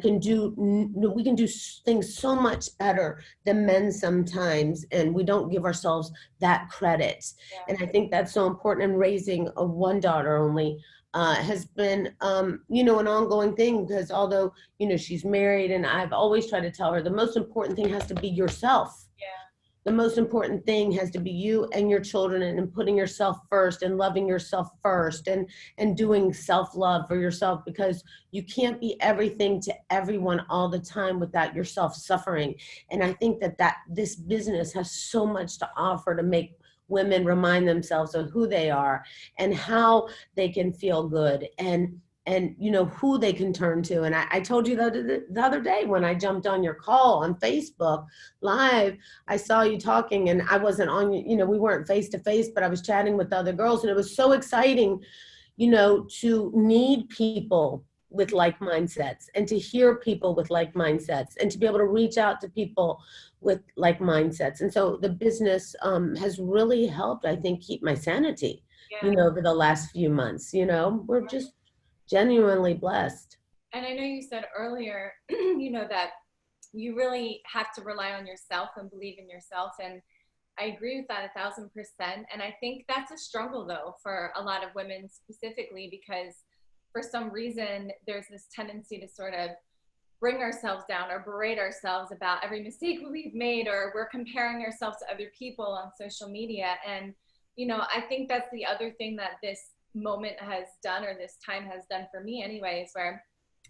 can do things so much better than men sometimes, and we don't give ourselves that credit. And I think that's so important. And raising one daughter only has been, an ongoing thing, because although, she's married, and I've always tried to tell her the most important thing has to be yourself. The most important thing has to be you and your children, and putting yourself first and loving yourself first, and doing self-love for yourself, because you can't be everything to everyone all the time without yourself suffering. And I think that this business has so much to offer to make women remind themselves of who they are and how they can feel good, and you know who they can turn to. And I told you the other day when I jumped on your call on Facebook Live, I saw you talking, and I wasn't on, you know, we weren't face to face, but I was chatting with the other girls, and it was so exciting, you know, to need people with like mindsets, and to hear people with like mindsets, and to be able to reach out to people with like mindsets. And so the business has really helped, I think, keep my sanity, you Yeah. know, over the last few months. You know, we're just genuinely blessed. And I know you said earlier, you know, that you really have to rely on yourself and believe in yourself. And I agree with that 1,000%. And I think that's a struggle though for a lot of women specifically, because for some reason there's this tendency to sort of bring ourselves down or berate ourselves about every mistake we've made, or we're comparing ourselves to other people on social media. And, you know, I think that's the other thing that this moment has done, or this time has done for me anyways, where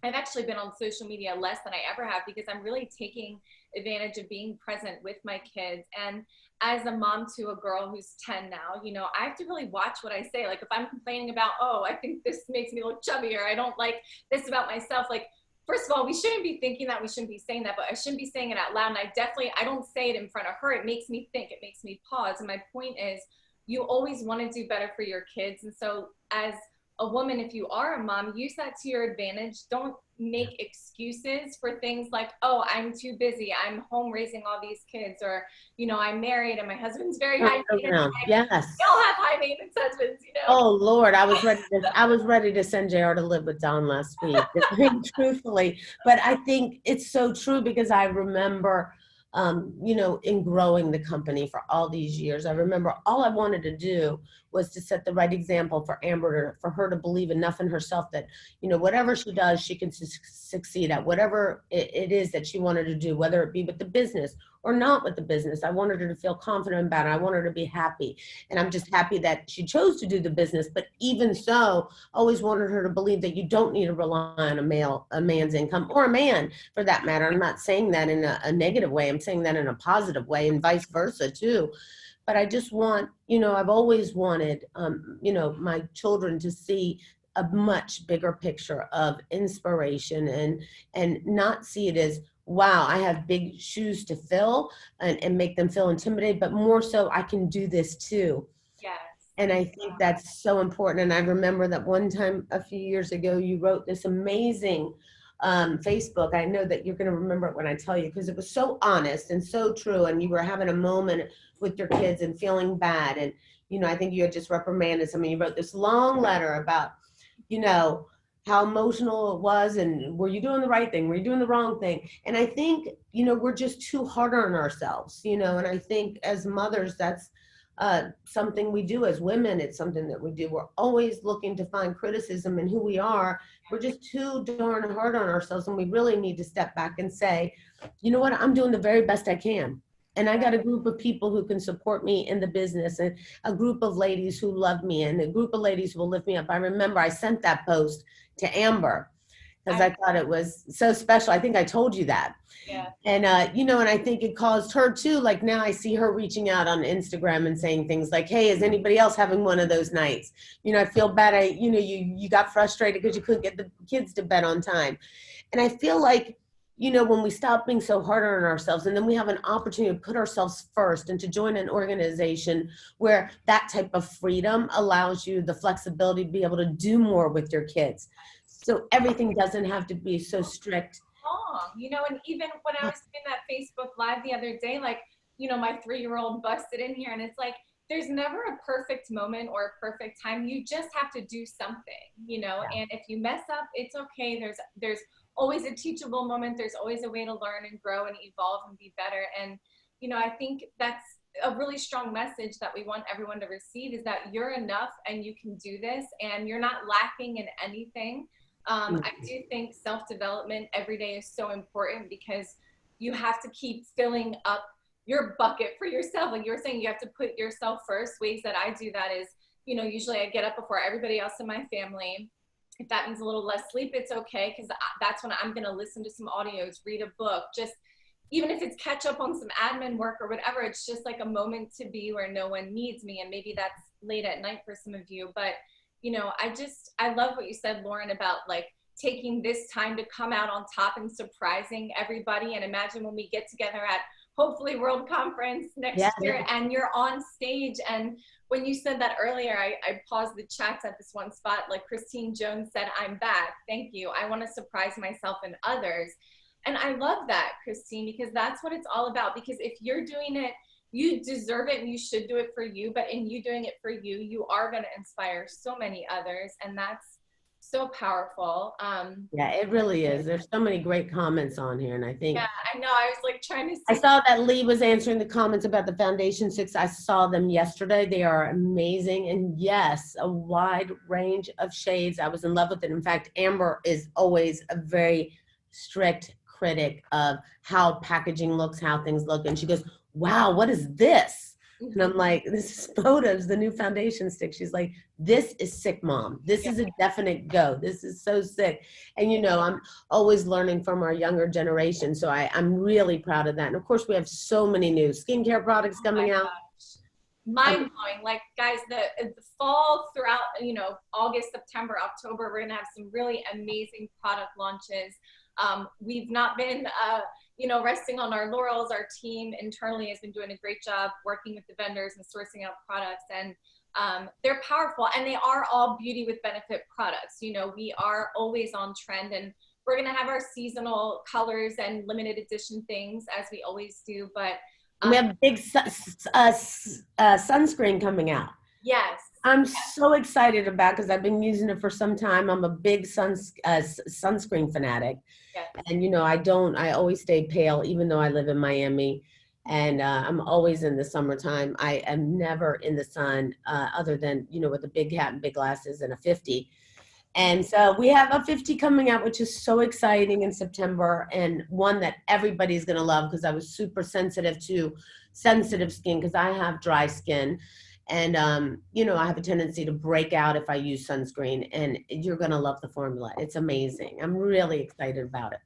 I've actually been on social media less than I ever have, because I'm really taking advantage of being present with my kids. And as a mom to a girl who's 10 now, you know, I have to really watch what I say. Like if I'm complaining about, oh, I think this makes me look chubby, or I don't like this about myself, like, first of all, we shouldn't be thinking that, we shouldn't be saying that, but I shouldn't be saying it out loud. And I don't say it in front of her. It makes me think, it makes me pause. And my point is, you always want to do better for your kids. And so as a woman, if you are a mom, use that to your advantage. Don't make excuses for things like, oh, I'm too busy, I'm home raising all these kids, or, you know, I'm married and my husband's very high maintenance. Yes. We all have high maintenance husbands, you know. Oh Lord, I was ready to send JR to live with Don last week, truthfully. But I think it's so true, because I remember, you know, in growing the company for all these years, I remember all I wanted to do was to set the right example for Amber, for her to believe enough in herself that, you know, whatever she does, she can succeed at whatever it is that she wanted to do, whether it be with the business or not with the business. I wanted her to feel confident about it. I wanted her to be happy. And I'm just happy that she chose to do the business. But even so, always wanted her to believe that you don't need to rely on a man's income, or a man for that matter. I'm not saying that in a negative way. I'm saying that in a positive way, and vice versa too. But I just want, you know, I've always wanted, you know, my children to see a much bigger picture of inspiration, and not see it as, wow, I have big shoes to fill, and make them feel intimidated, but more so I can do this too. Yes. And I think that's so important. And I remember that one time a few years ago, you wrote this amazing Facebook. I know that you're going to remember it when I tell you, because it was so honest and so true. And you were having a moment with your kids and feeling bad. And, you know, I think you had just reprimanded someone. You wrote this long letter about, you know, how emotional it was, and were you doing the right thing? Were you doing the wrong thing? And I think, you know, we're just too hard on ourselves, you know, and I think as mothers, that's something we do. As women, it's something that we do. We're always looking to find criticism in who we are. We're just too darn hard on ourselves, and we really need to step back and say, you know what, I'm doing the very best I can. And I got a group of people who can support me in the business, and a group of ladies who love me, and a group of ladies who will lift me up. I remember I sent that post to Amber because I thought it was so special. I think I told you that. Yeah. And, you know, and I think it caused her too. Like now I see her reaching out on Instagram and saying things like, hey, is anybody else having one of those nights? You know, I feel bad. You know, you got frustrated because you couldn't get the kids to bed on time. And I feel like, you know, when we stop being so hard on ourselves, and then we have an opportunity to put ourselves first and to join an organization where that type of freedom allows you the flexibility to be able to do more with your kids. So everything doesn't have to be so strict. You know, and even when I was doing that Facebook Live the other day, like, you know, my 3-year-old busted in here, and it's like, there's never a perfect moment or a perfect time. You just have to do something, you know, and if you mess up, it's okay. There's always a teachable moment. There's always a way to learn and grow and evolve and be better. And, you know, I think that's a really strong message that we want everyone to receive, is that you're enough and you can do this, and you're not lacking in anything. I do think self-development every day is so important, because you have to keep filling up your bucket for yourself. Like you were saying, you have to put yourself first. Ways that I do that is, you know, usually I get up before everybody else in my family. If that means a little less sleep, it's okay, because that's when I'm going to listen to some audios, read a book, just even if it's catch up on some admin work or whatever, it's just like a moment to be where no one needs me. And maybe that's late at night for some of you, but I love what you said, Loren, about like taking this time to come out on top and surprising everybody. And imagine when we get together at hopefully World Conference next year and you're on stage. And when you said that earlier, I paused the chats at this one spot. Like Christine Jones said, I'm back. Thank you. I want to surprise myself and others. And I love that, Christine, because that's what it's all about. Because if you're doing it, you deserve it and you should do it for you. But in you doing it for you, you are going to inspire so many others. And that's so powerful. Yeah, it really is. There's so many great comments on here. And I think, yeah, I know. I was like trying to see. I saw that Lee was answering the comments about the Foundation 6. I saw them yesterday. They are amazing. And yes, a wide range of shades. I was in love with it. In fact, Amber is always a very strict critic of how packaging looks, how things look. And she goes, wow, what is this? And I'm like, this is photos, the new foundation stick. She's like, this is sick, Mom. This is a definite go. This is so sick. And, I'm always learning from our younger generation. So I'm really proud of that. And of course, we have so many new skincare products coming out. Mind blowing. Like, guys, the fall throughout, August, September, October, we're going to have some really amazing product launches. We've not been, resting on our laurels. Our team internally has been doing a great job working with the vendors and sourcing out products, and they're powerful, and they are all beauty with benefit products. We are always on trend, and we're going to have our seasonal colors and limited edition things as we always do. But we have big sunscreen coming out. Yes. I'm so excited about, because I've been using it for some time. I'm a big sunscreen fanatic. Yes. And, I always stay pale, even though I live in Miami. And I'm always in the summertime. I am never in the sun other than, with a big hat and big glasses and a 50. And so we have a 50 coming out, which is so exciting in September, and one that everybody's going to love, because I was super sensitive to sensitive skin, because I have dry skin. And, I have a tendency to break out if I use sunscreen, and you're going to love the formula. It's amazing. I'm really excited about it.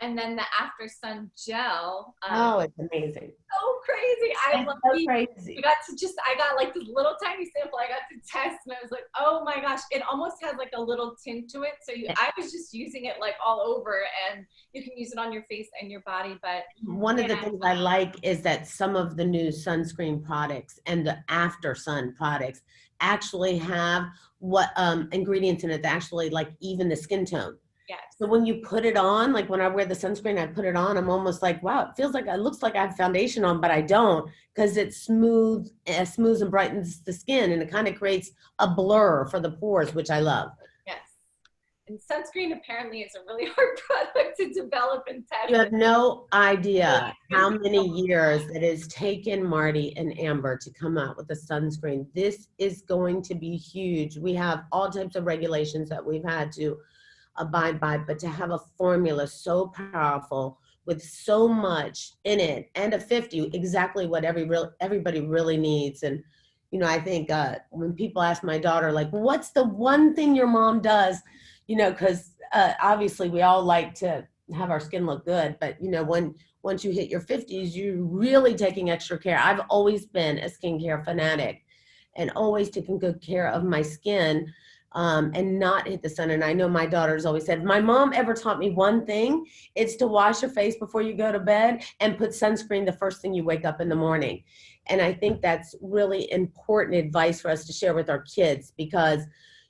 And then the After Sun gel. Oh, it's amazing. So crazy. I love it. Crazy. I got like this little tiny sample I got to test, and I was like, oh my gosh, it almost has like a little tint to it. So I was just using it like all over, and you can use it on your face and your body. But one of the things I like is that some of the new sunscreen products and the After Sun products actually have what ingredients in it that actually like even the skin tone. Yes. So when you put it on, like when I wear the sunscreen, I put it on, I'm almost like, wow, it looks like I have foundation on, but I don't, because it smooths and brightens the skin, and it kind of creates a blur for the pores, which I love. Yes. And sunscreen apparently is a really hard product to develop and test. You have no idea how many years it has taken Marty and Amber to come out with a sunscreen. This is going to be huge. We have all types of regulations that we've had to abide by, but to have a formula so powerful with so much in it, and a 50, exactly what everybody really needs. And I think when people ask my daughter, like, what's the one thing your mom does, because obviously we all like to have our skin look good, but once you hit your 50s, you're really taking extra care. I've always been a skincare fanatic, and always taking good care of my skin. And not hit the sun. And I know my daughter's always said, my mom ever taught me one thing, it's to wash your face before you go to bed and put sunscreen the first thing you wake up in the morning. And I think that's really important advice for us to share with our kids, because,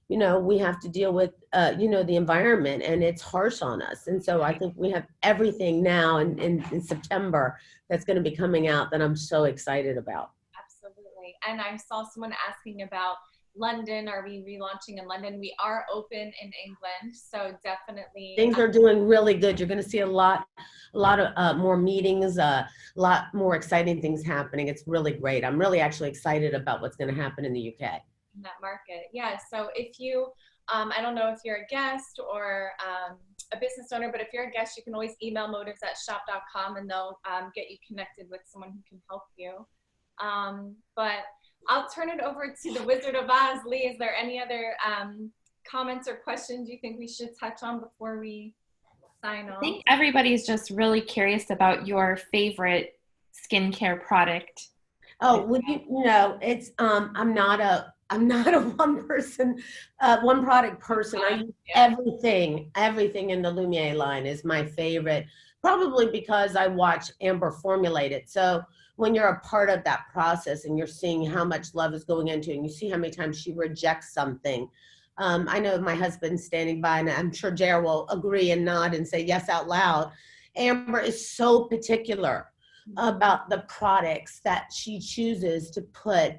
we have to deal with, the environment, and it's harsh on us. And so I think we have everything now in September that's going to be coming out that I'm so excited about. Absolutely. And I saw someone asking about London. Are we relaunching in London? We are open in England, so definitely things are doing really good. You're going to see a lot of more meetings, a lot more exciting things happening. It's really great. I'm really actually excited about what's going to happen in the UK. In that market, yeah. So if you, I don't know if you're a guest or a business owner, but if you're a guest, you can always email motives@shop.com, and they'll get you connected with someone who can help you. But I'll turn it over to the Wizard of Oz. Lee, is there any other comments or questions you think we should touch on before we sign I off. think everybody's just really curious about your favorite skincare product. Oh, well, you know, it's I'm not a one product person. I use everything in the Lumiere line is my favorite, probably because I watch Amber formulate it. So when you're a part of that process and you're seeing how much love is going into it, and you see how many times she rejects something. I know my husband's standing by, and I'm sure Jared will agree and nod and say yes out loud. Amber is so particular about the products that she chooses to put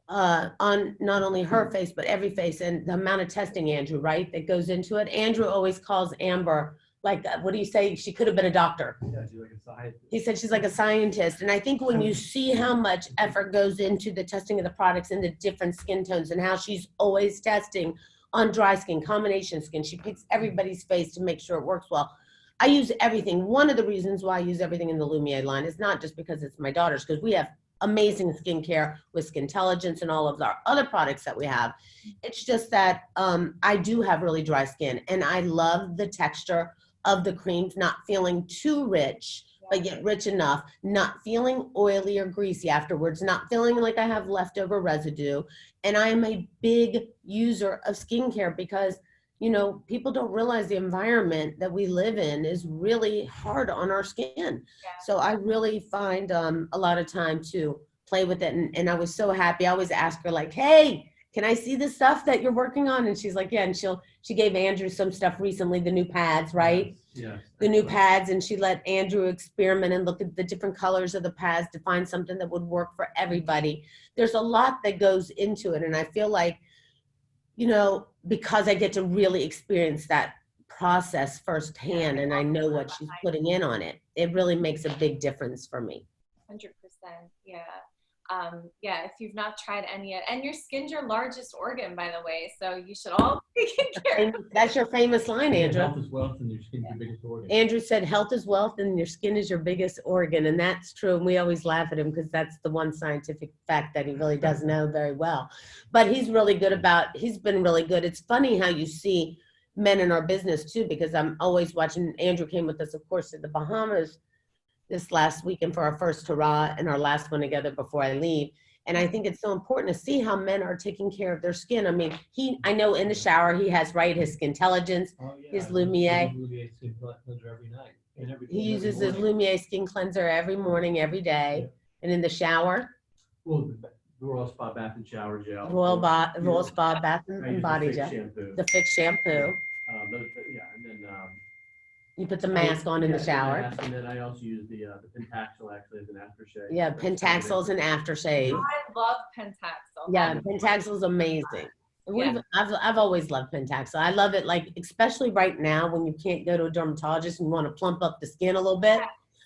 on not only her face, but every face, and the amount of testing, Andrew, right, that goes into it. Andrew always calls Amber, like, what do you say? She could have been a doctor. Yeah, she's like a scientist. He said she's like a scientist. And I think when you see how much effort goes into the testing of the products and the different skin tones and how she's always testing on dry skin, combination skin, she picks everybody's face to make sure it works well. I use everything. One of the reasons why I use everything in the Lumiere line is not just because it's my daughter's, because we have amazing skincare with Skintelligence and all of our other products that we have. It's just that I do have really dry skin, and I love the texture of the creams, not feeling too rich, but yet rich enough, not feeling oily or greasy afterwards, not feeling like I have leftover residue. And I am a big user of skincare because, you know, people don't realize the environment that we live in is really hard on our skin. So I really find a lot of time to play with it. And I was so happy. I always ask her, like, hey, can I see the stuff that you're working on? And she's like, yeah. And she gave Andrew some stuff recently, the new pads, right? Yeah. The new pads. And she let Andrew experiment and look at the different colors of the pads to find something that would work for everybody. There's a lot that goes into it. And I feel like, you know, because I get to really experience that process firsthand and I know what she's putting in on it, it really makes a big difference for me. 100%. Yeah. Yeah, if you've not tried any yet, and your skin's your largest organ, by the way, so you should all be taken care of. That's your famous line, Andrew. Health is wealth and your skin's your biggest organ. Andrew said health is wealth and your skin is your biggest organ, and that's true. And we always laugh at him because that's the one scientific fact that he really does know very well. But he's been really good. It's funny how you see men in our business too, because I'm always watching. Andrew came with us, of course, to the Bahamas this last weekend for our first hurrah and our last one together before I leave. And I think it's so important to see how men are taking care of their skin. I mean, I know in the shower, he has, right, his Skintelligence, his Lumiere. Skin cleanser every night. And He uses his Lumiere skin cleanser every morning, every day. Yeah. And in the shower? Well, the Royal Spa Bath and Shower Gel. Royal Spa Bath and Body Gel. Shampoo. The Fix shampoo. And then you put the mask on in the shower. And then I also use the Pentaxel actually as an aftershave. Yeah, Pentaxel is an aftershave. I love Pentaxel. Yeah, Pentaxel is amazing. Yeah. I've always loved Pentaxel. I love it, like, especially right now when you can't go to a dermatologist and you want to plump up the skin a little bit.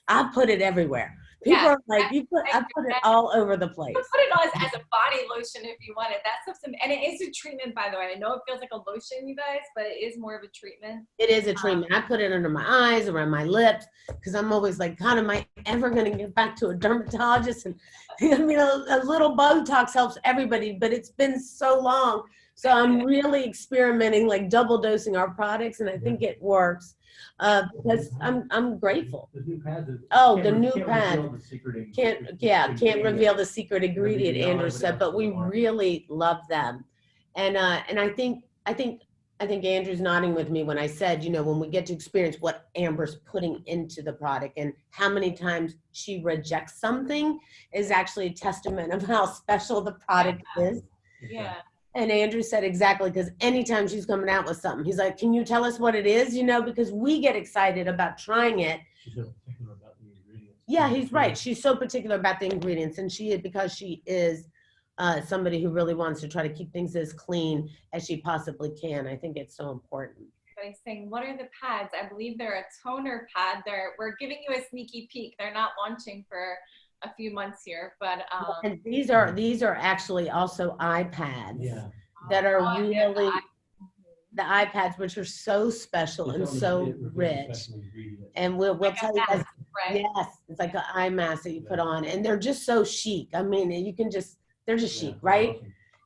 I put it everywhere. People are like, I put it all over the place. You put it on as a body lotion if you want it. That stuff's and it is a treatment, by the way. I know it feels like a lotion, you guys, but it is more of a treatment. It is a treatment. I put it under my eyes, around my lips, because I'm always like, God, am I ever going to get back to a dermatologist? And I mean, a little Botox helps everybody, but it's been so long. So I'm really experimenting, like double dosing our products, and I think it works. Because I'm grateful. The new pads. The new pad can't reveal the secret ingredient, Andrew said, but we really love them. And I think Andrew's nodding with me when I said, you know, when we get to experience what Amber's putting into the product and how many times she rejects something is actually a testament of how special the product is. Yeah. And Andrew said exactly, because anytime she's coming out with something, he's like, can you tell us what it is? You know, because we get excited about trying it. She's so particular about the ingredients. Yeah, he's right. She's so particular about the ingredients. And because she is somebody who really wants to try to keep things as clean as she possibly can. I think it's so important. By saying, what are the pads? I believe they're a toner pad. We're giving you a sneaky peek. They're not launching for a few months here, but and these are actually also iPads that are really the iPads, which are so special and so rich. And we'll tell you guys, yes, it's like an eye mask that you put on, and they're just so chic. I mean, they're just chic, right?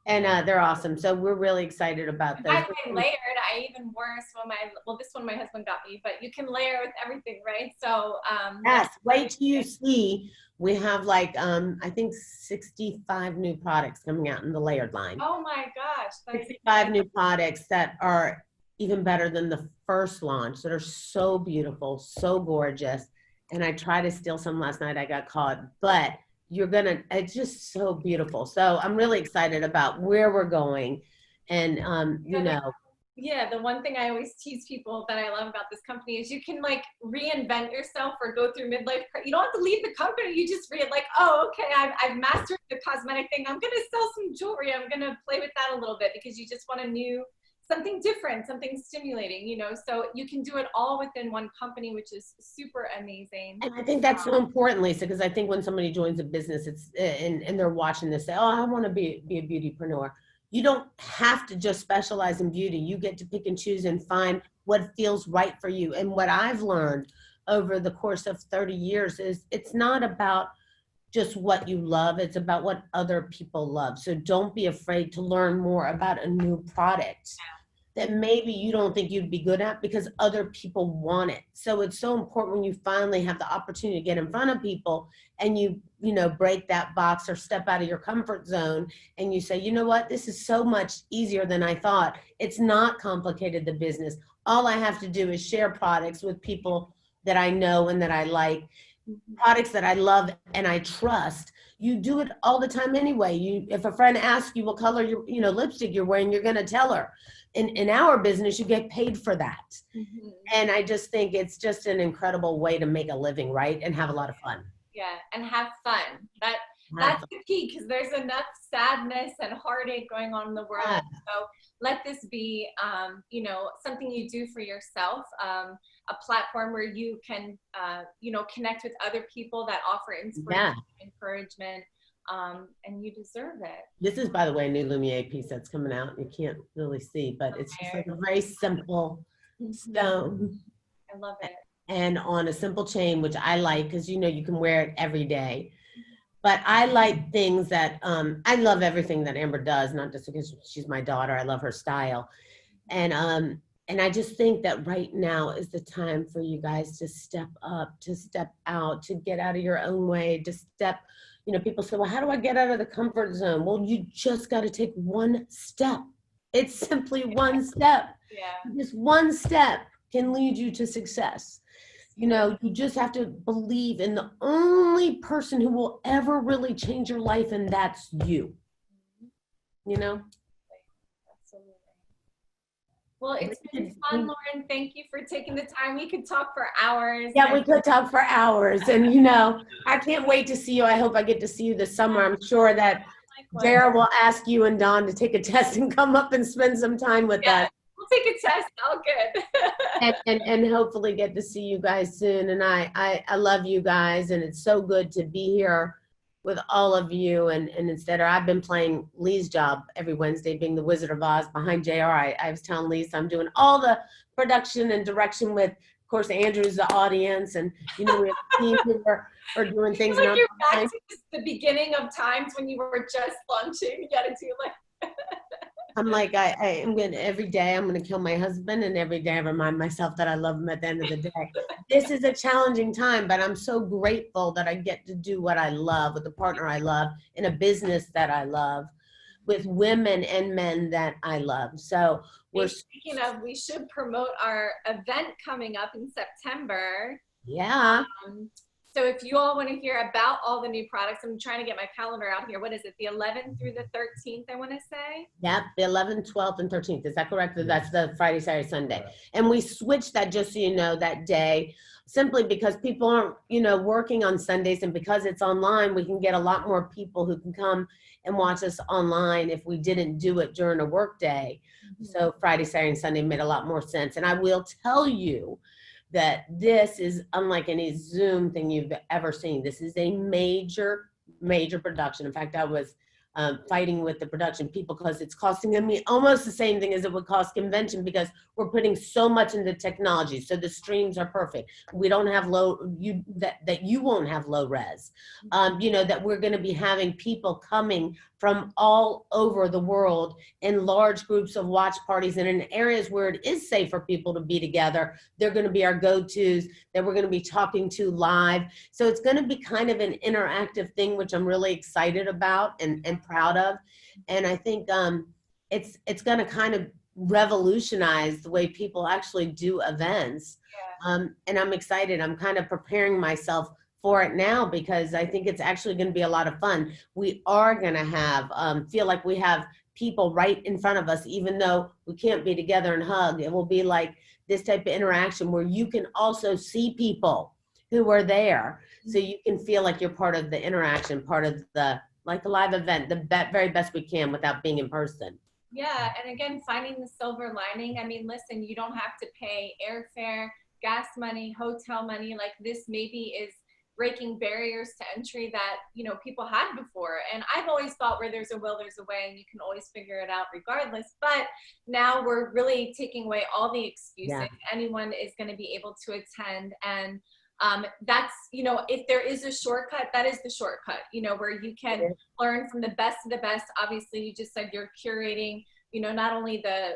And they're awesome. So we're really excited about And those. by the way, layered, I even wore some of this one my husband got me, but you can layer with everything, right? So, Yes, wait till you see. We have like, I think 65 new products coming out in the layered line. oh my gosh. 65 new products that are even better than the first launch, that are so beautiful, so gorgeous. And I tried to steal some last night. I got caught, but it's just so beautiful. So I'm really excited about where we're going. And, Yeah, the one thing I always tease people that I love about this company is you can like reinvent yourself or go through midlife. You don't have to leave the company. You just read like, oh, okay, I've mastered the cosmetic thing. I'm going to sell some jewelry. I'm going to play with that a little bit because you just want something different, something stimulating, so you can do it all within one company, which is super amazing. And I think that's so important, Lisa, because I think when somebody joins a business, it's and they're watching this, say, oh, I want to be a beautypreneur. You don't have to just specialize in beauty. You get to pick and choose and find what feels right for you. And what I've learned over the course of 30 years is it's not about just what you love. It's about what other people love. So don't be afraid to learn more about a new product that maybe you don't think you'd be good at because other people want it. So it's so important when you finally have the opportunity to get in front of people and you break that box or step out of your comfort zone and you say, you know what, this is so much easier than I thought. It's not complicated, the business. All I have to do is share products with people that I know and that I like, products that I love and I trust. You do it all the time anyway. If a friend asks you what color lipstick you're wearing, you're going to tell her. In our business, you get paid for that. Mm-hmm. And I just think it's just an incredible way to make a living, right? And have a lot of fun. Yeah, and have fun. That's the key, because there's enough sadness and heartache going on in the world. Yeah. So let this be, something you do for yourself, a platform where you can, connect with other people that offer inspiration, encouragement. And you deserve it. This is, by the way, a new Lumiere piece that's coming out. You can't really see, but it's just like a very simple stone. I love it. And on a simple chain, which I like because, you can wear it every day. But I like things that, I love everything that Amber does, not just because she's my daughter. I love her style. And I just think that right now is the time for you guys to step up, to step out, to get out of your own way, to step. People say, well, how do I get out of the comfort zone? Well, you just got to take one step. It's simply one step. Yeah. Just one step can lead you to success. You just have to believe in the only person who will ever really change your life, and that's you. Absolutely. Well, it's been fun, Loren. Thank you for taking the time. We could talk for hours. Yeah, we could talk for hours. And, I can't wait to see you. I hope I get to see you this summer. I'm sure that Dara will ask you and Dawn to take a test and come up and spend some time with us. We'll take a test. All good. and hopefully get to see you guys soon. And I love you guys. And it's so good to be here with all of you, and I've been playing Lee's job every Wednesday, being the Wizard of Oz behind JR. I was telling Lee, so I'm doing all the production and direction with, of course, Andrew's the audience, and we have a team who are doing things. Like you're back to the beginning of times when you were just launching. You got to do like. I'm like, I'm going to, every day I'm going to kill my husband, and every day I remind myself that I love him at the end of the day. This is a challenging time, but I'm so grateful that I get to do what I love with the partner I love in a business that I love with women and men that I love. So speaking of, we should promote our event coming up in September. Yeah. So if you all want to hear about all the new products, I'm trying to get my calendar out here. What is it? The 11th through the 13th, I want to say? Yep, the 11th, 12th, and 13th. Is that correct? That's the Friday, Saturday, Sunday. And we switched that, just so you know, that day, simply because people aren't, working on Sundays. And because it's online, we can get a lot more people who can come and watch us online if we didn't do it during a work day. Mm-hmm. So Friday, Saturday, and Sunday made a lot more sense. And I will tell you that this is unlike any Zoom thing you've ever seen. This is a major, major production. In fact, I was fighting with the production people because it's costing me almost the same thing as it would cost convention because we're putting so much into technology. So the streams are perfect. We don't have that you won't have low res. That we're going to be having people coming from all over the world in large groups of watch parties, and in areas where it is safe for people to be together, they're going to be our go-tos that we're going to be talking to live. So it's going to be kind of an interactive thing, which I'm really excited about and proud of. And I think it's going to kind of revolutionize the way people actually do events. Yeah. And I'm excited. I'm kind of preparing myself for it now because I think it's actually going to be a lot of fun. We are going to have, feel like we have people right in front of us, even though we can't be together and hug. It will be like this type of interaction where you can also see people who are there. So you can feel like you're part of the interaction, part of the live event, the very best we can without being in person. Yeah, and again, finding the silver lining. I mean, listen, you don't have to pay airfare, gas money, hotel money. Like this maybe is breaking barriers to entry that, people had before. And I've always thought where there's a will, there's a way, and you can always figure it out regardless. But now we're really taking away all the excuses. Yeah. Anyone is going to be able to attend. And that's, if there is a shortcut, that is the shortcut, where you can learn from the best of the best. Obviously, you just said you're curating, not only the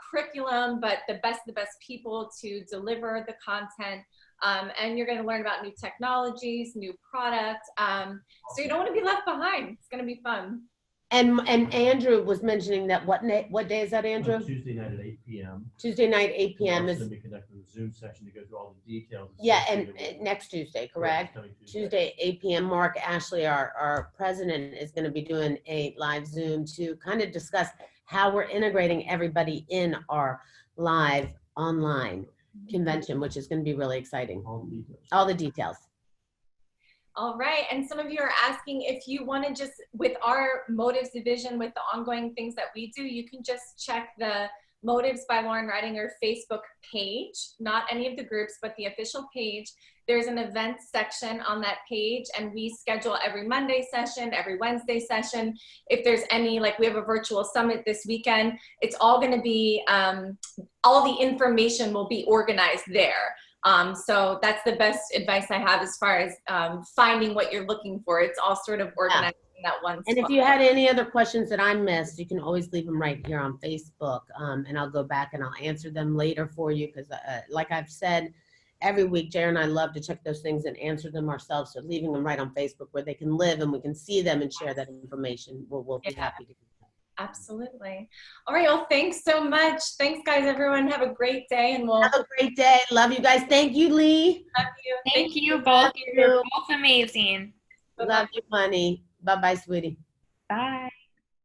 curriculum, but the best of the best people to deliver the content. And you're going to learn about new technologies, new products. So you don't want to be left behind. It's going to be fun. And Andrew was mentioning that what day is that, Andrew? Tuesday night at 8 p.m. Tuesday night, 8 p.m. is. We're going to be conducting a Zoom session to go through all the details. Yeah, and next Tuesday, correct? Tuesday, 8 p.m. Mark Ashley, our president, is going to be doing a live Zoom to kind of discuss how we're integrating everybody in our live online convention, which is going to be really exciting. All the details. All right, and some of you are asking if you want to just, with our Motives division, with the ongoing things that we do, you can just check the Motives by Loren Ridinger Facebook page, not any of the groups, but the official page. There's an events section on that page, and we schedule every Monday session, every Wednesday session. If there's any, like we have a virtual summit this weekend, it's all going to be, all the information will be organized there. So that's the best advice I have as far as finding what you're looking for. It's all sort of organized in that one spot. And if you had any other questions that I missed, you can always leave them right here on Facebook, and I'll go back and I'll answer them later for you because like I've said, every week, Jared and I love to check those things and answer them ourselves. So leaving them right on Facebook where they can live and we can see them and share that information, we'll be happy to do that. Absolutely. All right. Well, thanks so much. Thanks, guys. Everyone, have a great day, and we'll have a great day. Love you guys. Thank you, Lee. Love you. Thank you both. You're both amazing. Love you, honey. Bye-bye, sweetie. Bye.